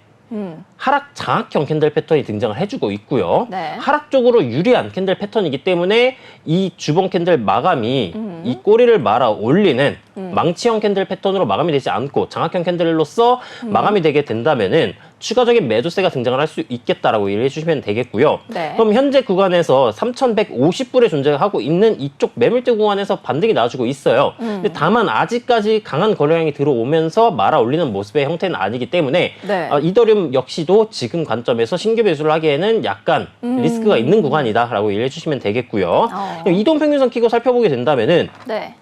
[SPEAKER 3] 하락 장악형 캔들 패턴이 등장을 해주고 있고요.
[SPEAKER 1] 네.
[SPEAKER 3] 하락 쪽으로 유리한 캔들 패턴이기 때문에 이 주봉 캔들 마감이 이 꼬리를 말아 올리는 망치형 캔들 패턴으로 마감이 되지 않고 장악형 캔들로서 마감이 되게 된다면은 추가적인 매도세가 등장을 할 수 있겠다라고 이해해 주시면 되겠고요.
[SPEAKER 1] 네.
[SPEAKER 3] 그럼 현재 구간에서 3,150불에 존재하고 있는 이쪽 매물대 구간에서 반등이 나와주고 있어요. 근데 다만 아직까지 강한 거래량이 들어오면서 말아 올리는 모습의 형태는 아니기 때문에
[SPEAKER 1] 네.
[SPEAKER 3] 이더리움 역시도 지금 관점에서 신규 매수를 하기에는 약간 리스크가 있는 구간이다라고 이해해 주시면 되겠고요. 이동평균선 키고 살펴보게 된다면은
[SPEAKER 1] 네.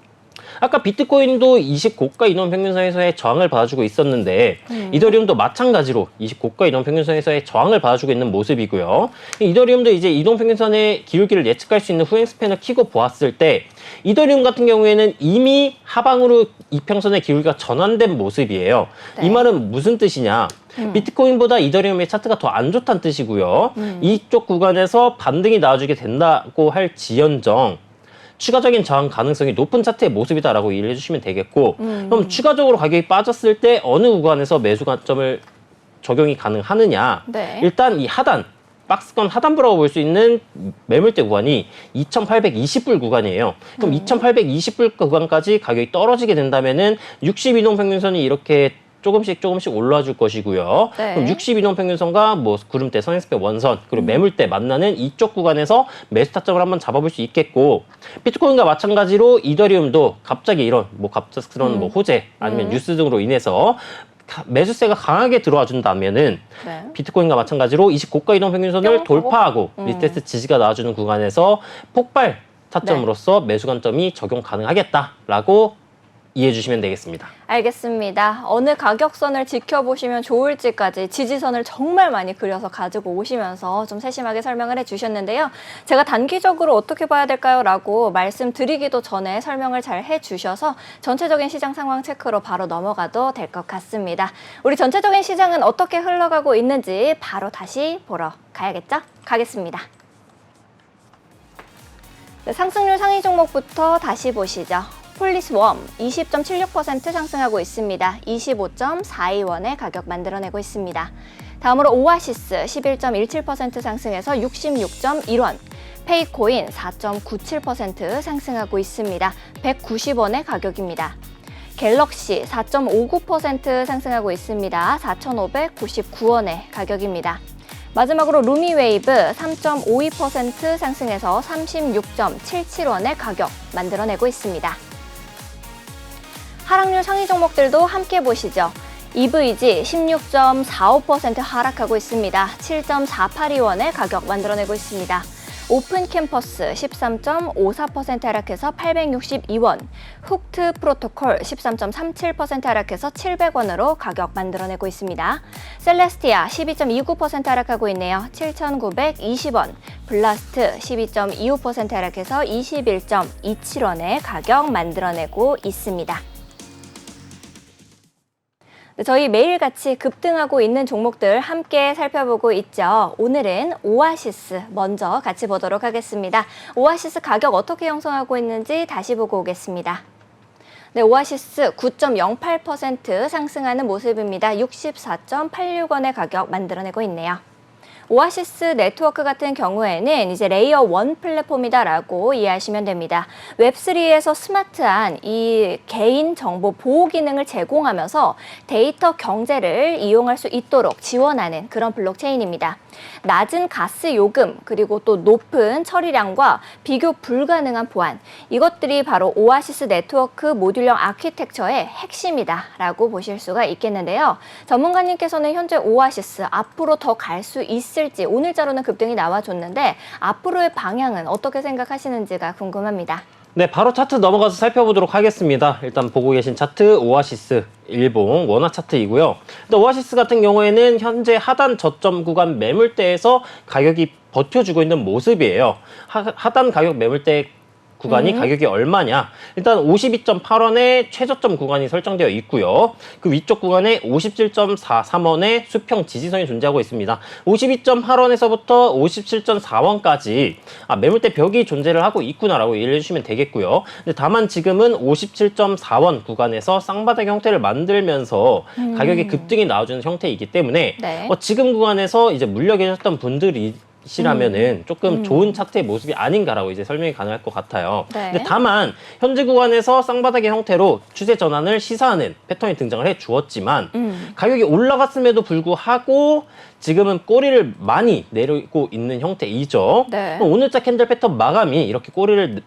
[SPEAKER 3] 아까 비트코인도 20고가 이동평균선에서의 저항을 받아주고 있었는데 이더리움도 마찬가지로 20고가 이동평균선에서의 저항을 받아주고 있는 모습이고요. 이더리움도 이제 이동평균선의 기울기를 예측할 수 있는 후행 스팬을 키고 보았을 때 이더리움 같은 경우에는 이미 하방으로 이평선의 기울기가 전환된 모습이에요.
[SPEAKER 1] 네.
[SPEAKER 3] 이 말은 무슨 뜻이냐? 비트코인보다 이더리움의 차트가 더 안 좋다는 뜻이고요. 이쪽 구간에서 반등이 나와주게 된다고 할 지연정 추가적인 저항 가능성이 높은 차트의 모습이다라고 이해를 해주시면 되겠고 그럼 추가적으로 가격이 빠졌을 때 어느 구간에서 매수 관점을 적용이 가능하느냐
[SPEAKER 1] 네.
[SPEAKER 3] 일단 이 하단 박스권 하단부라고 볼 수 있는 매물대 구간이 2,820불 구간이에요. 그럼 2,820불 구간까지 가격이 떨어지게 된다면은 60이동 평균선이 이렇게 조금씩 올라와 줄 것이고요.
[SPEAKER 1] 네.
[SPEAKER 3] 그럼 60이동 평균선과 뭐 구름대, 선행스펙 원선, 그리고 매물대 만나는 이쪽 구간에서 매수 타점을 한번 잡아볼 수 있겠고 비트코인과 마찬가지로 이더리움도 갑자기 이런 뭐 갑작스러운 뭐 호재 아니면 뉴스 등으로 인해서 매수세가 강하게 들어와 준다면은
[SPEAKER 1] 네.
[SPEAKER 3] 비트코인과 마찬가지로 20고가 이동 평균선을 돌파하고 리테스트 지지가 나와주는 구간에서 폭발 타점으로서 매수 관점이 적용 가능하겠다라고 이해해 주시면 되겠습니다.
[SPEAKER 1] 알겠습니다. 어느 가격선을 지켜보시면 좋을지까지 지지선을 정말 많이 그려서 가지고 오시면서 좀 세심하게 설명을 해주셨는데요. 제가 단기적으로 어떻게 봐야 될까요? 라고 말씀드리기도 전에 설명을 잘 해주셔서 전체적인 시장 상황 체크로 바로 넘어가도 될 것 같습니다. 우리 전체적인 시장은 어떻게 흘러가고 있는지 바로 다시 보러 가야겠죠? 가겠습니다. 네, 상승률 상위 종목부터 다시 보시죠. 폴리스웜 20.76% 상승하고 있습니다. 25.42원의 가격 만들어내고 있습니다. 다음으로 오아시스 11.17% 상승해서 66.1원. 페이코인 4.97% 상승하고 있습니다. 190원의 가격입니다. 갤럭시 4.59% 상승하고 있습니다. 4,599원의 가격입니다. 마지막으로 루미웨이브 3.52% 상승해서 36.77원의 가격 만들어내고 있습니다. 하락률 상위 종목들도 함께 보시죠. EVG 16.45% 하락하고 있습니다. 7.482원의 가격 만들어내고 있습니다. 오픈캠퍼스 13.54% 하락해서 862원, 훅트 프로토콜 13.37% 하락해서 700원으로 가격 만들어내고 있습니다. 셀레스티아 12.29% 하락하고 있네요. 7,920원, 블라스트 12.25% 하락해서 21.27원의 가격 만들어내고 있습니다. 저희 매일같이 급등하고 있는 종목들 함께 살펴보고 있죠. 오늘은 오아시스 먼저 같이 보도록 하겠습니다. 오아시스 가격 어떻게 형성하고 있는지 다시 보고 오겠습니다. 네, 오아시스 9.08% 상승하는 모습입니다. 64.86원의 가격 만들어내고 있네요. 오아시스 네트워크 같은 경우에는 이제 레이어 1 플랫폼이다라고 이해하시면 됩니다. 웹3에서 스마트한 이 개인 정보 보호 기능을 제공하면서 데이터 경제를 이용할 수 있도록 지원하는 그런 블록체인입니다. 낮은 가스 요금 그리고 또 높은 처리량과 비교 불가능한 보안, 이것들이 바로 오아시스 네트워크 모듈형 아키텍처의 핵심이다라고 보실 수가 있겠는데요. 전문가님께서는 현재 오아시스 앞으로 더 갈 수 있을지, 오늘자로는 급등이 나와줬는데 앞으로의 방향은 어떻게 생각하시는지가 궁금합니다.
[SPEAKER 3] 네, 바로 차트 넘어가서 살펴보도록 하겠습니다. 일단 보고 계신 차트 오아시스 일봉 원화 차트이고요. 오아시스 같은 경우에는 현재 하단 저점 구간 매물대에서 가격이 버텨주고 있는 모습이에요. 하단 가격 매물대 구간이 가격이 얼마냐? 일단 52.8원의 최저점 구간이 설정되어 있고요. 그 위쪽 구간에 57.43원의 수평 지지선이 존재하고 있습니다. 52.8원에서부터 57.4원까지 매물대 벽이 존재를 하고 있구나라고 이해해 주시면 되겠고요. 근데 다만 지금은 57.4원 구간에서 쌍바닥 형태를 만들면서 가격이 급등이 나와주는 형태이기 때문에
[SPEAKER 1] 네.
[SPEAKER 3] 지금 구간에서 이제 물려 계셨던 분들이 시라면은 조금 좋은 차트의 모습이 아닌가라고 이제 설명이 가능할 것 같아요.
[SPEAKER 1] 네.
[SPEAKER 3] 근데 다만 현재 구간에서 쌍바닥의 형태로 추세 전환을 시사하는 패턴이 등장을 해 주었지만 가격이 올라갔음에도 불구하고 지금은 꼬리를 많이 내리고 있는 형태이죠.
[SPEAKER 1] 네.
[SPEAKER 3] 오늘자 캔들 패턴 마감이 이렇게 꼬리를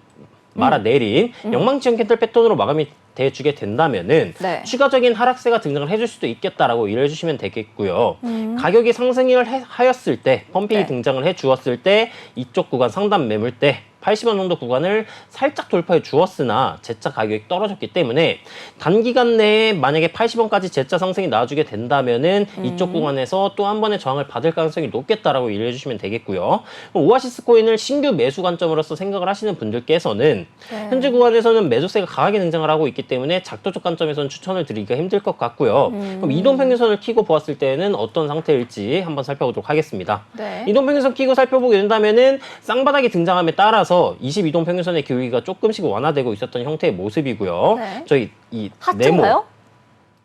[SPEAKER 3] 말아내린 영망치형 캔들 패턴으로 마감이 돼주게 된다면은
[SPEAKER 1] 네.
[SPEAKER 3] 추가적인 하락세가 등장을 해줄 수도 있겠다라고 이해해 주시면 되겠고요. 가격이 상승을 하였을 때, 펌핑이
[SPEAKER 1] 네.
[SPEAKER 3] 등장을 해 주었을 때 이쪽 구간 상단 매물대 80원 정도 구간을 살짝 돌파해 주었으나 재차 가격이 떨어졌기 때문에 단기간 내에 만약에 80원까지 재차 상승이 나와주게 된다면은 이쪽 구간에서 또 한 번의 저항을 받을 가능성이 높겠다라고 이해해 주시면 되겠고요. 오아시스 코인을 신규 매수 관점으로서 생각을 하시는 분들께서는
[SPEAKER 1] 네.
[SPEAKER 3] 현재 구간에서는 매도세가 강하게 등장을 하고 있기 때문에 작도적 관점에서는 추천을 드리기가 힘들 것 같고요. 그럼 이동평균선을 키고 보았을 때는 어떤 상태일지 한번 살펴보도록 하겠습니다.
[SPEAKER 1] 네.
[SPEAKER 3] 이동평균선 키고 살펴보게 된다면은 쌍바닥이 등장함에 따라서 22동평균선의 기울기가 조금씩 완화되고 있었던 형태의 모습이고요.
[SPEAKER 1] 네.
[SPEAKER 3] 저희 이
[SPEAKER 1] 하트인가요?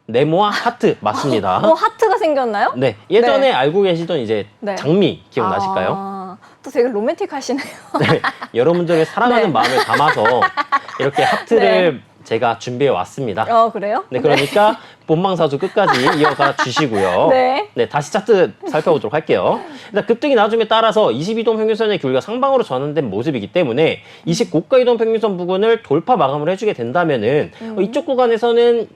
[SPEAKER 3] 네모와 하트 맞습니다.
[SPEAKER 1] 하트가 생겼나요?
[SPEAKER 3] 네, 예전에
[SPEAKER 1] 네.
[SPEAKER 3] 알고 계시던 이제
[SPEAKER 1] 네.
[SPEAKER 3] 장미 기억나실까요?
[SPEAKER 1] 또 되게 로맨틱하시네요.
[SPEAKER 3] 네, 여러분들의 사랑하는
[SPEAKER 1] 네.
[SPEAKER 3] 마음을 담아서 이렇게 하트를 제가 준비해 왔습니다.
[SPEAKER 1] 그래요?
[SPEAKER 3] 네, 그러니까 본방사수 끝까지 이어가 주시고요.
[SPEAKER 1] 네.
[SPEAKER 3] 네, 다시 차트 살펴보도록 할게요. 일단 급등이 나줌에 따라서 22동 평균선의 기울기가 상방으로 전환된 모습이기 때문에 29가 이동 평균선 부근을 돌파 마감을 해주게 된다면은 이쪽 구간에서는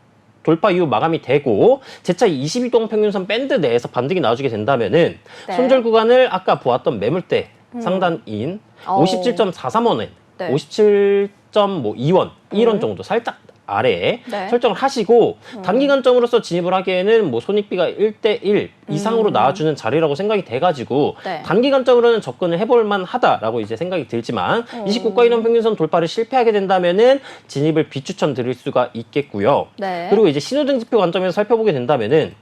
[SPEAKER 3] 돌파 이후 마감이 되고 재차 22동 평균선 밴드 내에서 반등이 나와주게 된다면은
[SPEAKER 1] 네.
[SPEAKER 3] 손절 구간을 아까 보았던 매물대 상단인 57.43원에
[SPEAKER 1] 네.
[SPEAKER 3] 57.2원 1원 정도 살짝 아래에
[SPEAKER 1] 네.
[SPEAKER 3] 설정을 하시고 단기간점으로서 진입을 하기에는 뭐 손익비가 1대1 이상으로 나와주는 자리라고 생각이 돼가지고
[SPEAKER 1] 네.
[SPEAKER 3] 단기간점으로는 접근을 해볼 만하다라고 이제 생각이 들지만 29가 이동 평균선 돌파를 실패하게 된다면은 진입을 비추천 드릴 수가 있겠고요.
[SPEAKER 1] 네.
[SPEAKER 3] 그리고 이제 신호등지표 관점에서 살펴보게 된다면은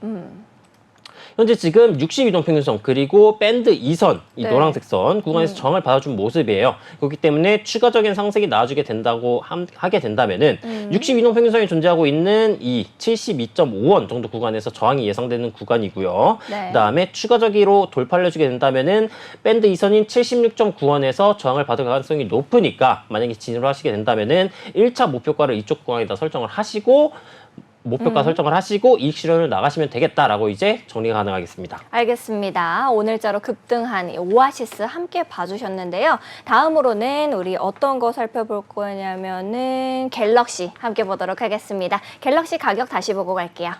[SPEAKER 3] 현재 지금 62동 평균선 그리고 밴드 2선 이
[SPEAKER 1] 네.
[SPEAKER 3] 노란색 선 구간에서 저항을 받아준 모습이에요. 그렇기 때문에 추가적인 상승이 나와주게 된다고 하게 된다면은 62동 평균선이 존재하고 있는 이 72.5원 정도 구간에서 저항이 예상되는 구간이고요.
[SPEAKER 1] 네.
[SPEAKER 3] 그다음에 추가적으로 돌파를 해주게 된다면은 밴드 2선인 76.9원에서 저항을 받을 가능성이 높으니까 만약에 진입을 하시게 된다면은 1차 목표가를 이쪽 구간에다 설정을 하시고 목표가 설정을 하시고 이익 실현을 나가시면 되겠다라고 이제 정리가 가능하겠습니다.
[SPEAKER 1] 알겠습니다. 오늘자로 급등한 이 오아시스 함께 봐주셨는데요. 다음으로는 우리 어떤 거 살펴볼 거냐면은 갤럭시 함께 보도록 하겠습니다. 갤럭시 가격 다시 보고 갈게요.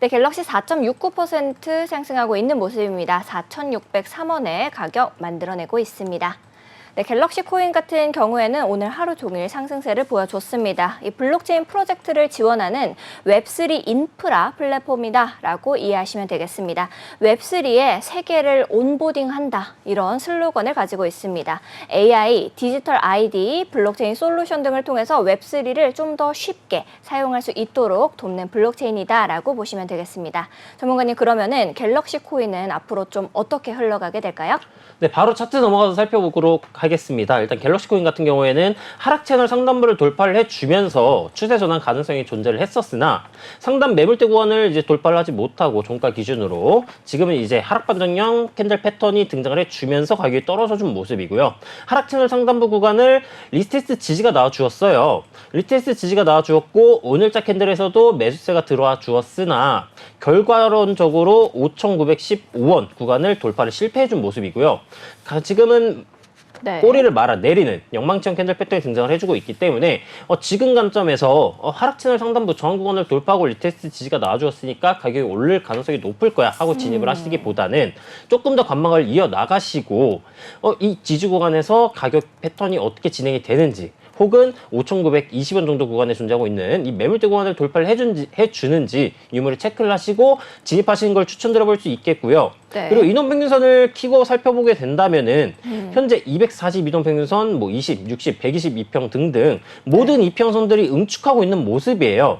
[SPEAKER 1] 네, 갤럭시 4.69% 상승하고 있는 모습입니다. 4,603원의 가격 만들어내고 있습니다. 네, 갤럭시 코인 같은 경우에는 오늘 하루 종일 상승세를 보여줬습니다. 이 블록체인 프로젝트를 지원하는 웹3 인프라 플랫폼이다라고 이해하시면 되겠습니다. 웹3의 세계를 온보딩한다 이런 슬로건을 가지고 있습니다. AI, 디지털 ID, 블록체인 솔루션 등을 통해서 웹3를 좀 더 쉽게 사용할 수 있도록 돕는 블록체인이다라고 보시면 되겠습니다. 전문가님, 그러면은 갤럭시 코인은 앞으로 좀 어떻게 흘러가게 될까요?
[SPEAKER 3] 네, 바로 차트 넘어가서 살펴보도록 하겠습니다. 일단 갤럭시 코인 같은 경우에는 하락 채널 상단부를 돌파를 해주면서 추세 전환 가능성이 존재를 했었으나 상단 매물대 구간을 이제 돌파를 하지 못하고 종가 기준으로 지금은 이제 하락 반전형 캔들 패턴이 등장을 해주면서 가격이 떨어져준 모습이고요. 하락 채널 상단부 구간을 리테스트 지지가 나와주었어요. 리테스트 지지가 나와주었고 오늘자 캔들에서도 매수세가 들어와 주었으나 결과론적으로 5,915원 구간을 돌파를 실패해준 모습이고요. 지금은
[SPEAKER 1] 네.
[SPEAKER 3] 꼬리를 말아 내리는 영망치형 캔들 패턴이 등장을 해주고 있기 때문에 지금 관점에서 하락 채널 상단부 저항 구간을 돌파하고 리테스트 지지가 나와주었으니까 가격이 오를 가능성이 높을 거야 하고 진입을 하시기보다는 조금 더 관망을 이어나가시고 이 지지 구간에서 가격 패턴이 어떻게 진행이 되는지 혹은 5,920원 정도 구간에 존재하고 있는 이 매물대 구간을 돌파를 해주는지 유무를 체크를 하시고 진입하시는 걸 추천드려볼 수 있겠고요.
[SPEAKER 1] 네.
[SPEAKER 3] 그리고 이동평균선을 키고 살펴보게 된다면은 현재 242동평균선, 뭐 20, 60, 122평 등등 모든 이평선들이 응축하고 있는 모습이에요.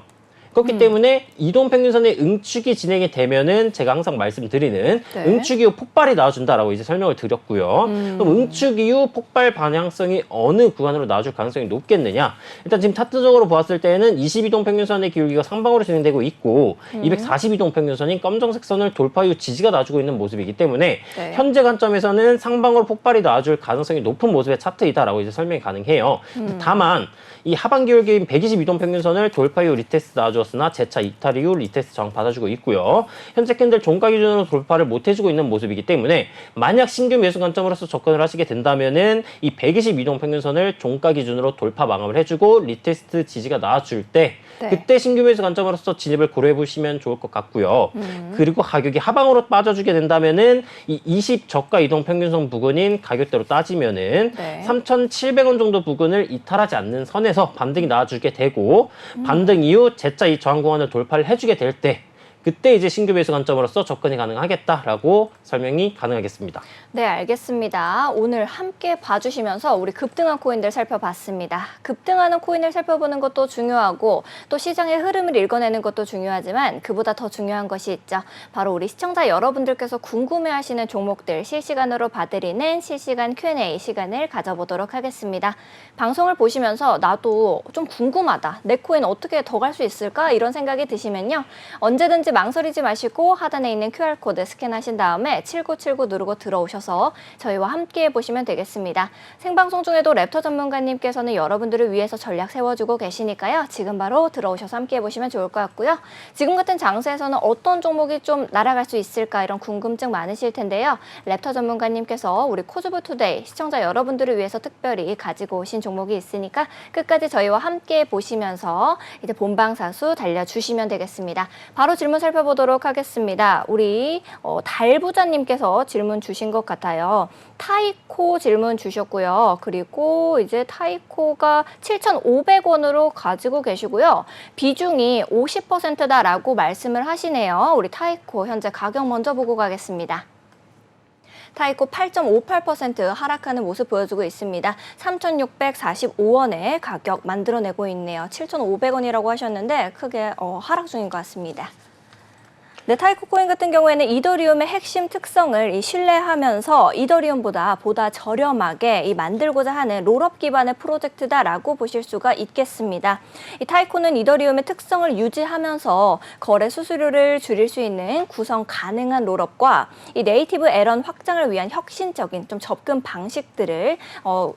[SPEAKER 3] 그렇기 때문에 이동평균선의 응축이 진행이 되면은 제가 항상 말씀드리는
[SPEAKER 1] 네.
[SPEAKER 3] 응축 이후 폭발이 나와준다라고 이제 설명을 드렸고요. 그럼 응축 이후 폭발 방향성이 어느 구간으로 나와줄 가능성이 높겠느냐? 일단 지금 차트적으로 보았을 때는 22동평균선의 기울기가 상방으로 진행되고 있고 242동평균선인 검정색 선을 돌파 이후 지지가 나와주고 있는 모습이기 때문에
[SPEAKER 1] 네.
[SPEAKER 3] 현재 관점에서는 상방으로 폭발이 나와줄 가능성이 높은 모습의 차트이다라고 이제 설명이 가능해요. 다만 이 하반 기울기인 122동평균선을 돌파 이후 리테스트 나와주었으나 재차 이탈 이후 리테스트 저항 받아주고 있고요. 현재 캔들 종가 기준으로 돌파를 못 해주고 있는 모습이기 때문에 만약 신규 매수 관점으로서 접근을 하시게 된다면은 이 122동평균선을 종가 기준으로 돌파 마감을 해주고 리테스트 지지가 나와줄 때
[SPEAKER 1] 네.
[SPEAKER 3] 그때 신규 매수 관점으로서 진입을 고려해 보시면 좋을 것 같고요. 그리고 가격이 하방으로 빠져주게 된다면은 이 20 저가 이동 평균선 부근인 가격대로 따지면은
[SPEAKER 1] 네.
[SPEAKER 3] 3,700원 정도 부근을 이탈하지 않는 선에서 반등이 나와주게 되고 반등 이후 재차 이 저항 구간을 돌파를 해주게 될 때 그때 이제 신규 매수 관점으로서 접근이 가능하겠다라고 설명이 가능하겠습니다.
[SPEAKER 1] 네, 알겠습니다. 오늘 함께 봐주시면서 우리 급등한 코인들 살펴봤습니다. 급등하는 코인을 살펴보는 것도 중요하고 또 시장의 흐름을 읽어내는 것도 중요하지만 그보다 더 중요한 것이 있죠. 바로 우리 시청자 여러분들께서 궁금해하시는 종목들 실시간으로 봐드리는 실시간 Q&A 시간을 가져보도록 하겠습니다. 방송을 보시면서 나도 좀 궁금하다. 내 코인 어떻게 더 갈 수 있을까? 이런 생각이 드시면요. 언제든지 망설이지 마시고 하단에 있는 QR코드 스캔하신 다음에 7979 누르고 들어오셔서 저희와 함께 보시면 되겠습니다. 생방송 중에도 랩터 전문가님께서는 여러분들을 위해서 전략 세워주고 계시니까요. 지금 바로 들어오셔서 함께 보시면 좋을 것 같고요. 지금 같은 장세에서는 어떤 종목이 좀 날아갈 수 있을까 이런 궁금증 많으실 텐데요. 랩터 전문가님께서 우리 코즈브 투데이 시청자 여러분들을 위해서 특별히 가지고 오신 종목이 있으니까 끝까지 저희와 함께 보시면서 이제 본방사수 달려주시면 되겠습니다. 바로 질문 살펴보도록 하겠습니다. 우리 달부자님께서 질문 주신 것 같아요. 타이코 질문 주셨고요. 그리고 이제 타이코가 7,500원으로 가지고 계시고요. 비중이 50%다라고 말씀을 하시네요. 우리 타이코 현재 가격 먼저 보고 가겠습니다. 타이코 8.58% 하락하는 모습 보여주고 있습니다. 3,645원에 가격 만들어내고 있네요. 7,500원이라고 하셨는데 크게 하락 중인 것 같습니다. 네, 타이코 코인 같은 경우에는 이더리움의 핵심 특성을 신뢰하면서 이더리움보다 보다 저렴하게 만들고자 하는 롤업 기반의 프로젝트다라고 보실 수가 있겠습니다. 이 타이코는 이더리움의 특성을 유지하면서 거래 수수료를 줄일 수 있는 구성 가능한 롤업과 이 네이티브 에런 확장을 위한 혁신적인 좀 접근 방식들을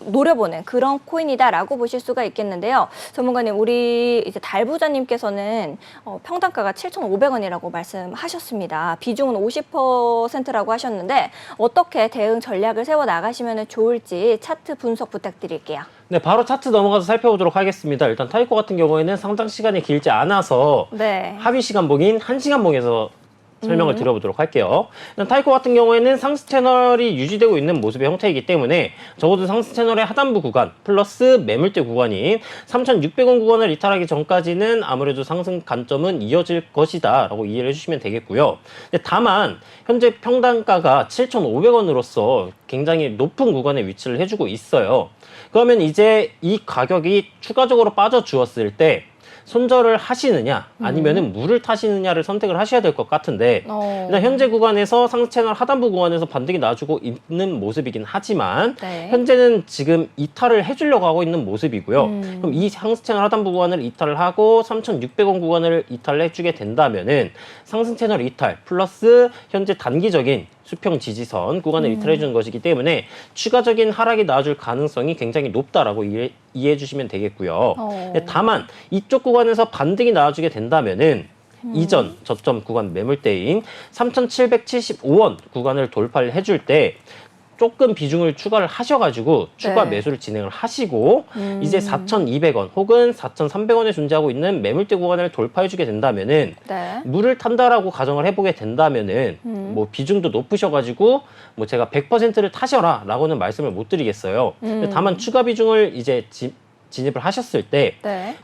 [SPEAKER 1] 노려보는 그런 코인이다라고 보실 수가 있겠는데요. 전문가님, 우리 이제 달부자님께서는 평단가가 7,500원이라고 말씀하셨습니다. 비중은 50%라고 하셨는데 어떻게 대응 전략을 세워 나가시면 좋을지 차트 분석 부탁드릴게요.
[SPEAKER 3] 네, 바로 차트 넘어가서 살펴보도록 하겠습니다. 일단 타이코 같은 경우에는 상장 시간이 길지 않아서
[SPEAKER 1] 네.
[SPEAKER 3] 합의 시간봉인 1시간봉에서 설명을 드려보도록 할게요. 일단 타이코 같은 경우에는 상승 채널이 유지되고 있는 모습의 형태이기 때문에 적어도 상승 채널의 하단부 구간 플러스 매물대 구간인 3,600원 구간을 이탈하기 전까지는 아무래도 상승 관점은 이어질 것이다 라고 이해를 해주시면 되겠고요. 다만 현재 평단가가 7,500원으로서 굉장히 높은 구간에 위치를 해주고 있어요. 그러면 이제 이 가격이 추가적으로 빠져 주었을 때 손절을 하시느냐 아니면은 물을 타시느냐를 선택을 하셔야 될 것 같은데 일단 현재 구간에서 상승 채널 하단부 구간에서 반등이 나와주고 있는 모습이긴 하지만
[SPEAKER 1] 네.
[SPEAKER 3] 현재는 지금 이탈을 해주려고 하고 있는 모습이고요. 그럼 이 상승 채널 하단부 구간을 이탈을 하고 3,600원 구간을 이탈을 해주게 된다면은 상승 채널 이탈 플러스 현재 단기적인 수평 지지선 구간을 이탈해 주는 것이기 때문에 추가적인 하락이 나와줄 가능성이 굉장히 높다라고 이해해 주시면 되겠고요. 다만 이쪽 구간에서 반등이 나와주게 된다면은 이전 저점 구간 매물대인 3,775원 구간을 돌파를 해줄 때 조금 비중을 추가를 하셔가지고 추가
[SPEAKER 1] 네.
[SPEAKER 3] 매수를 진행을 하시고 이제 4,200원 혹은 4,300원에 존재하고 있는 매물대 구간을 돌파해주게 된다면은
[SPEAKER 1] 네.
[SPEAKER 3] 물을 탄다라고 가정을 해보게 된다면은 뭐 비중도 높으셔가지고 뭐 제가 100%를 타셔라라고는 말씀을 못 드리겠어요. 다만 추가 비중을 이제 진입을 하셨을 때
[SPEAKER 1] 네.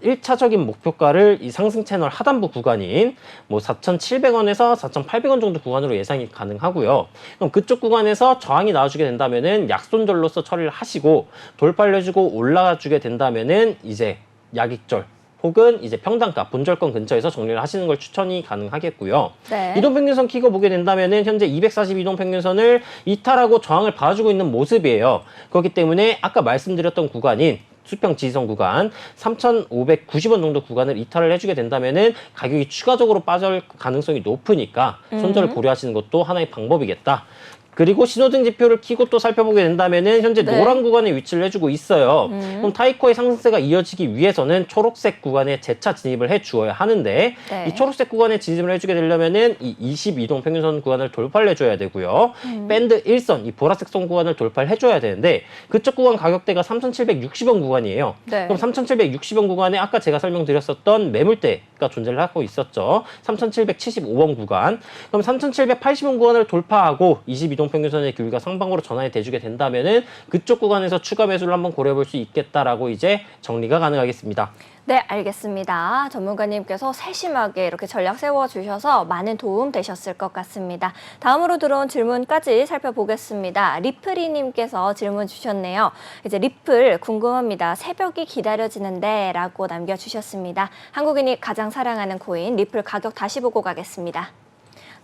[SPEAKER 3] 1차적인 목표가를 이 상승 채널 하단부 구간인 뭐 4,700원에서 4,800원 정도 구간으로 예상이 가능하고요. 그럼 그쪽 구간에서 저항이 나와주게 된다면은 약손절로서 처리를 하시고 돌파를 해주고 올라가주게 된다면은 이제 약익절 혹은 이제 평단가 본절권 근처에서 정리를 하시는 걸 추천이 가능하겠고요.
[SPEAKER 1] 네.
[SPEAKER 3] 이동평균선 키고 보게 된다면은 현재 240 이동평균선을 이탈하고 저항을 봐주고 있는 모습이에요. 그렇기 때문에 아까 말씀드렸던 구간인 수평 지지선 구간 3,590원 정도 구간을 이탈을 해주게 된다면은 가격이 추가적으로 빠질 가능성이 높으니까 손절을 고려하시는 것도 하나의 방법이겠다. 그리고 신호등 지표를 켜고 또 살펴보게 된다면은 현재
[SPEAKER 1] 네.
[SPEAKER 3] 노란 구간에 위치를 해주고 있어요. 그럼 타이코의 상승세가 이어지기 위해서는 초록색 구간에 재차 진입을 해 주어야 하는데
[SPEAKER 1] 네.
[SPEAKER 3] 이 초록색 구간에 진입을 해주게 되려면은 이 22동 평균선 구간을 돌파를 해줘야 되고요. 밴드 1선 이 보라색 선 구간을 돌파를 해줘야 되는데 그쪽 구간 가격대가 3,760원 구간이에요.
[SPEAKER 1] 네.
[SPEAKER 3] 그럼 3,760원 구간에 아까 제가 설명드렸었던 매물대가 존재를 하고 있었죠. 3,775원 구간. 그럼 3,780원 구간을 돌파하고 22동 평균선의 길이가 상방으로 전환이 돼주게 된다면은 그쪽 구간에서 추가 매수를 한번 고려해볼 수 있겠다라고 이제 정리가 가능하겠습니다.
[SPEAKER 1] 네, 알겠습니다. 전문가님께서 세심하게 이렇게 전략 세워주셔서 많은 도움 되셨을 것 같습니다. 다음으로 들어온 질문까지 살펴보겠습니다. 리플이님께서 질문 주셨네요. 이제 리플 궁금합니다. 새벽이 기다려지는데 라고 남겨주셨습니다. 한국인이 가장 사랑하는 코인 리플 가격 다시 보고 가겠습니다.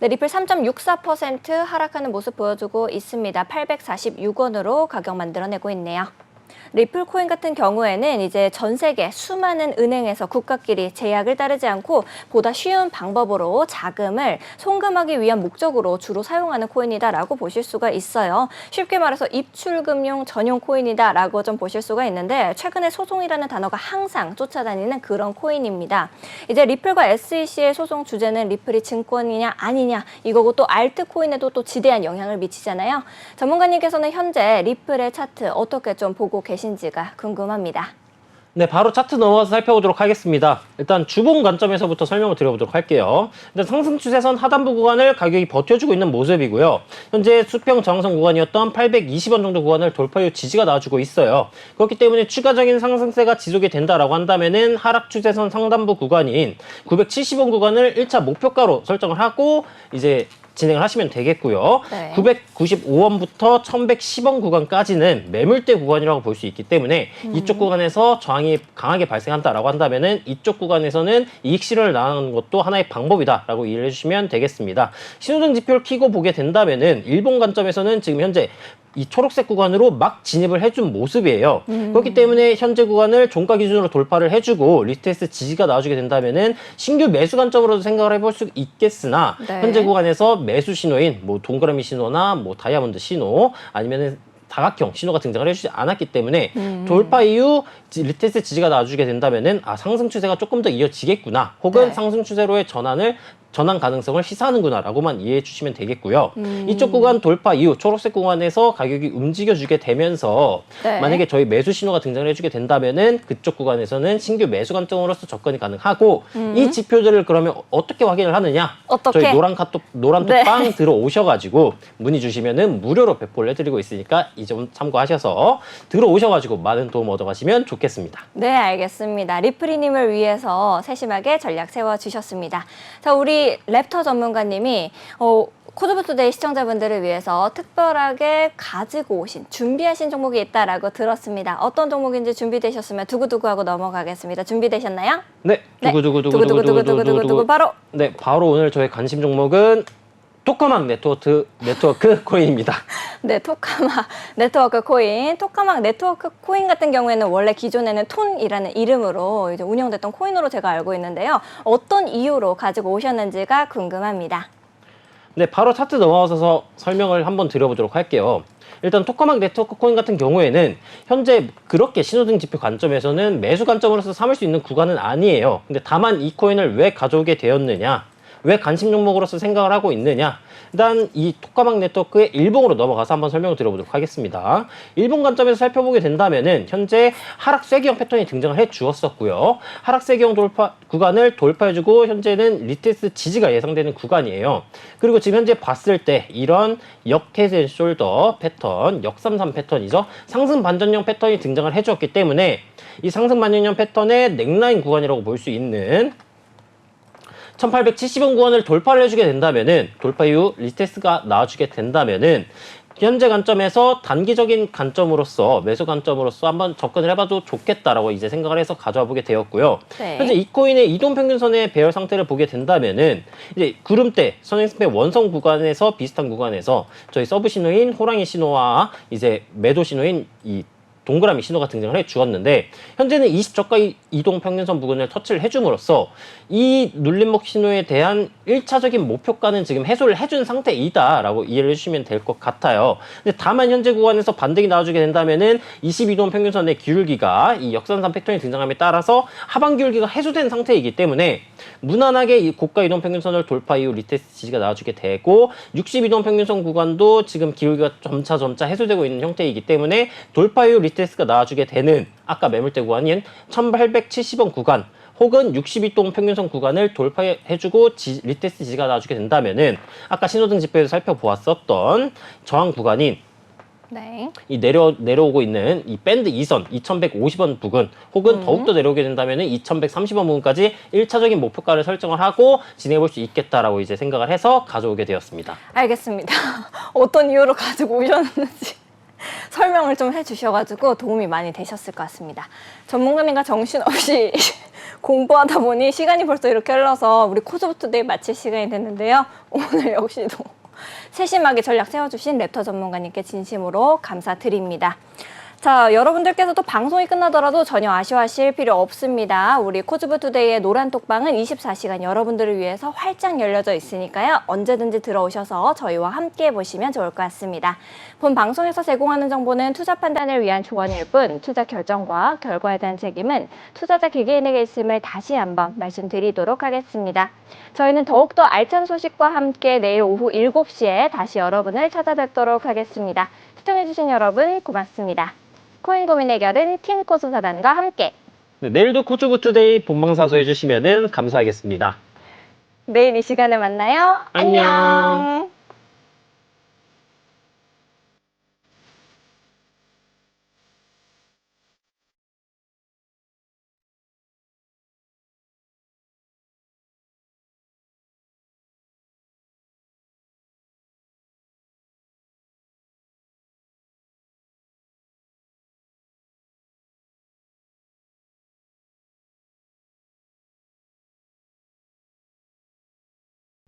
[SPEAKER 1] 네, 리플 3.64% 하락하는 모습 보여주고 있습니다. 846원으로 가격 만들어내고 있네요. 리플 코인 같은 경우에는 이제 전 세계 수많은 은행에서 국가끼리 제약을 따르지 않고 보다 쉬운 방법으로 자금을 송금하기 위한 목적으로 주로 사용하는 코인이다라고 보실 수가 있어요. 쉽게 말해서 입출금용 전용 코인이다라고 좀 보실 수가 있는데 최근에 소송이라는 단어가 항상 쫓아다니는 그런 코인입니다. 이제 리플과 SEC의 소송 주제는 리플이 증권이냐 아니냐 이거고 또 알트코인에도 또 지대한 영향을 미치잖아요. 전문가님께서는 현재 리플의 차트 어떻게 좀 보고 계신지가 궁금합니다.
[SPEAKER 3] 네, 바로 차트 넘어가서 살펴보도록 하겠습니다. 일단 주봉 관점에서부터 설명을 드려보도록 할게요. 일단 상승 추세선 하단부 구간을 가격이 버텨주고 있는 모습이고요. 현재 수평 저항선 구간이었던 820원 정도 구간을 돌파 이후 지지가 나와주고 있어요. 그렇기 때문에 추가적인 상승세가 지속이 된다라고 한다면은 하락 추세선 상단부 구간인 970원 구간을 1차 목표가로 설정을 하고 이제 진행을 하시면 되겠고요.
[SPEAKER 1] 네.
[SPEAKER 3] 995원부터 1110원 구간까지는 매물대 구간이라고 볼 수 있기 때문에 이쪽 구간에서 저항이 강하게 발생한다라고 한다면은 이쪽 구간에서는 이익 실현을 나가는 것도 하나의 방법이다라고 이해를 해주시면 되겠습니다. 신호등 지표를 켜고 보게 된다면은 일본 관점에서는 지금 현재 이 초록색 구간으로 막 진입을 해준 모습이에요. 그렇기 때문에 현재 구간을 종가 기준으로 돌파를 해주고 리테스트 지지가 나와주게 된다면은 신규 매수 관점으로도 생각을 해볼 수 있겠으나
[SPEAKER 1] 네.
[SPEAKER 3] 현재 구간에서 매수 신호인 뭐 동그라미 신호나 뭐 다이아몬드 신호 아니면은 다각형 신호가 등장을 해주지 않았기 때문에 돌파 이후 리테스트 지지가 나와주게 된다면은 아 상승 추세가 조금 더 이어지겠구나 혹은
[SPEAKER 1] 네.
[SPEAKER 3] 상승 추세로의 전환 가능성을 시사하는구나라고만 이해해 주시면 되겠고요. 이쪽 구간 돌파 이후 초록색 구간에서 가격이 움직여주게 되면서
[SPEAKER 1] 네.
[SPEAKER 3] 만약에 저희 매수 신호가 등장을 해주게 된다면은 그쪽 구간에서는 신규 매수 관점으로서 접근이 가능하고 이 지표들을 그러면 어떻게 확인을 하느냐?
[SPEAKER 1] 어떻게?
[SPEAKER 3] 저희 노란
[SPEAKER 1] 네.
[SPEAKER 3] 톡방 들어오셔가지고 문의 주시면은 무료로 배포를 해드리고 있으니까 이 점 참고하셔서 들어오셔가지고 많은 도움 얻어가시면 좋겠습니다.
[SPEAKER 1] 네, 알겠습니다. 리프리님을 위해서 세심하게 전략 세워주셨습니다. 자, 우리 랩터 전문가님이 코드부투데이 시청자분들을 위해서 특별하게 가지고 오신, 준비하신 종목이 있다라고 들었습니다. 어떤 종목인지 준비되셨으면 두구두구하고 넘어가겠습니다. 준비되셨나요?
[SPEAKER 3] 네,
[SPEAKER 1] 네.
[SPEAKER 3] 두구두구두구두구두구두구.
[SPEAKER 1] 바로
[SPEAKER 3] 네, 바로 오늘 저의 관심 종목은 토카막 네트워크 코인입니다.
[SPEAKER 1] 네, 토카막 네트워크 코인. 토카막 네트워크 코인 같은 경우에는 원래 기존에는 톤이라는 이름으로 이제 운영됐던 코인으로 제가 알고 있는데요. 어떤 이유로 가지고 오셨는지가 궁금합니다.
[SPEAKER 3] 네, 바로 차트 넘어가서 설명을 한번 드려보도록 할게요. 일단 토카막 네트워크 코인 같은 경우에는 현재 그렇게 신호등 지표 관점에서는 매수 관점으로서 삼을 수 있는 구간은 아니에요. 근데 다만 이 코인을 왜 가져오게 되었느냐? 왜 관심 종목으로서 생각을 하고 있느냐? 일단 이 토카막 네트워크의 일봉으로 넘어가서 한번 설명을 드려보도록 하겠습니다. 일본 관점에서 살펴보게 된다면은 현재 하락 쐐기형 패턴이 등장을 해 주었었고요. 하락 쐐기형 구간을 돌파해주고 현재는 리테스트 지지가 예상되는 구간이에요. 그리고 지금 현재 봤을 때 이런 역헤드앤숄더 패턴, 역삼삼 패턴이죠. 상승 반전형 패턴이 등장을 해주었기 때문에 이 상승 반전형 패턴의 넥라인 구간이라고 볼 수 있는 1870원 구간을 돌파를 해주게 된다면은 돌파 이후 리테스트가 나와주게 된다면은 현재 관점에서 단기적인 관점으로서 매수 관점으로서 한번 접근을 해봐도 좋겠다라고 이제 생각을 해서 가져와 보게 되었고요.
[SPEAKER 1] 네.
[SPEAKER 3] 현재 이 코인의 이동평균선의 배열 상태를 보게 된다면은 이제 구름대 선행스페 원성 구간에서 비슷한 구간에서 저희 서브 신호인 호랑이 신호와 이제 매도 신호인 이 동그라미 신호가 등장을 해 주었는데 현재는 20저가 이동 평균선 부근을 터치를 해줌으로써 이 눌림목 신호에 대한 1차적인 목표가는 지금 해소를 해준 상태이다라고 이해를 해주시면 될 것 같아요. 근데 다만 현재 구간에서 반등이 나와주게 된다면은 22동 평균선의 기울기가 이 역산산 패턴이 등장함에 따라서 하반 기울기가 해소된 상태이기 때문에 무난하게 이 고가 이동 평균선을 돌파 이후 리테스트 지지가 나와주게 되고 62동 평균선 구간도 지금 기울기가 점차 해소되고 있는 형태이기 때문에 돌파 이후 리테스트가 나와주게 되는 아까 매물대 구간인 1870원 구간 혹은 62동 평균선 구간을 돌파해주고 리테스트 지지가 나와주게 된다면은 아까 신호등 지표에서 살펴보았었던 저항 구간인
[SPEAKER 1] 네.
[SPEAKER 3] 이 내려오고 있는 이 밴드 2선 2150원 부근 혹은 더욱더 내려오게 된다면 2130원 부근까지 1차적인 목표가를 설정을 하고 진행해 볼 수 있겠다라고 이제 생각을 해서 가져오게 되었습니다.
[SPEAKER 1] 알겠습니다. 어떤 이유로 가지고 오셨는지 설명을 좀 해주셔가지고 도움이 많이 되셨을 것 같습니다. 전문가님과 정신없이 공부하다 보니 시간이 벌써 이렇게 흘러서 우리 코드부투데이 마칠 시간이 됐는데요. 오늘 역시도 세심하게 전략 세워주신 랩터 전문가님께 진심으로 감사드립니다. 자, 여러분들께서도 방송이 끝나더라도 전혀 아쉬워하실 필요 없습니다. 우리 코즈부투데이의 노란 톡방은 24시간 여러분들을 위해서 활짝 열려져 있으니까요. 언제든지 들어오셔서 저희와 함께 보시면 좋을 것 같습니다. 본 방송에서 제공하는 정보는 투자 판단을 위한 조언일 뿐 투자 결정과 결과에 대한 책임은 투자자 개개인에게 있음을 다시 한번 말씀드리도록 하겠습니다. 저희는 더욱더 알찬 소식과 함께 내일 오후 7시에 다시 여러분을 찾아뵙도록 하겠습니다. 시청해주신 여러분 고맙습니다. 코인 고민 해결은 팀코스사단과 함께.
[SPEAKER 3] 네, 내일도 코츠부투데이 본방사수 해주시면 감사하겠습니다.
[SPEAKER 1] 내일 이 시간에 만나요.
[SPEAKER 3] 안녕.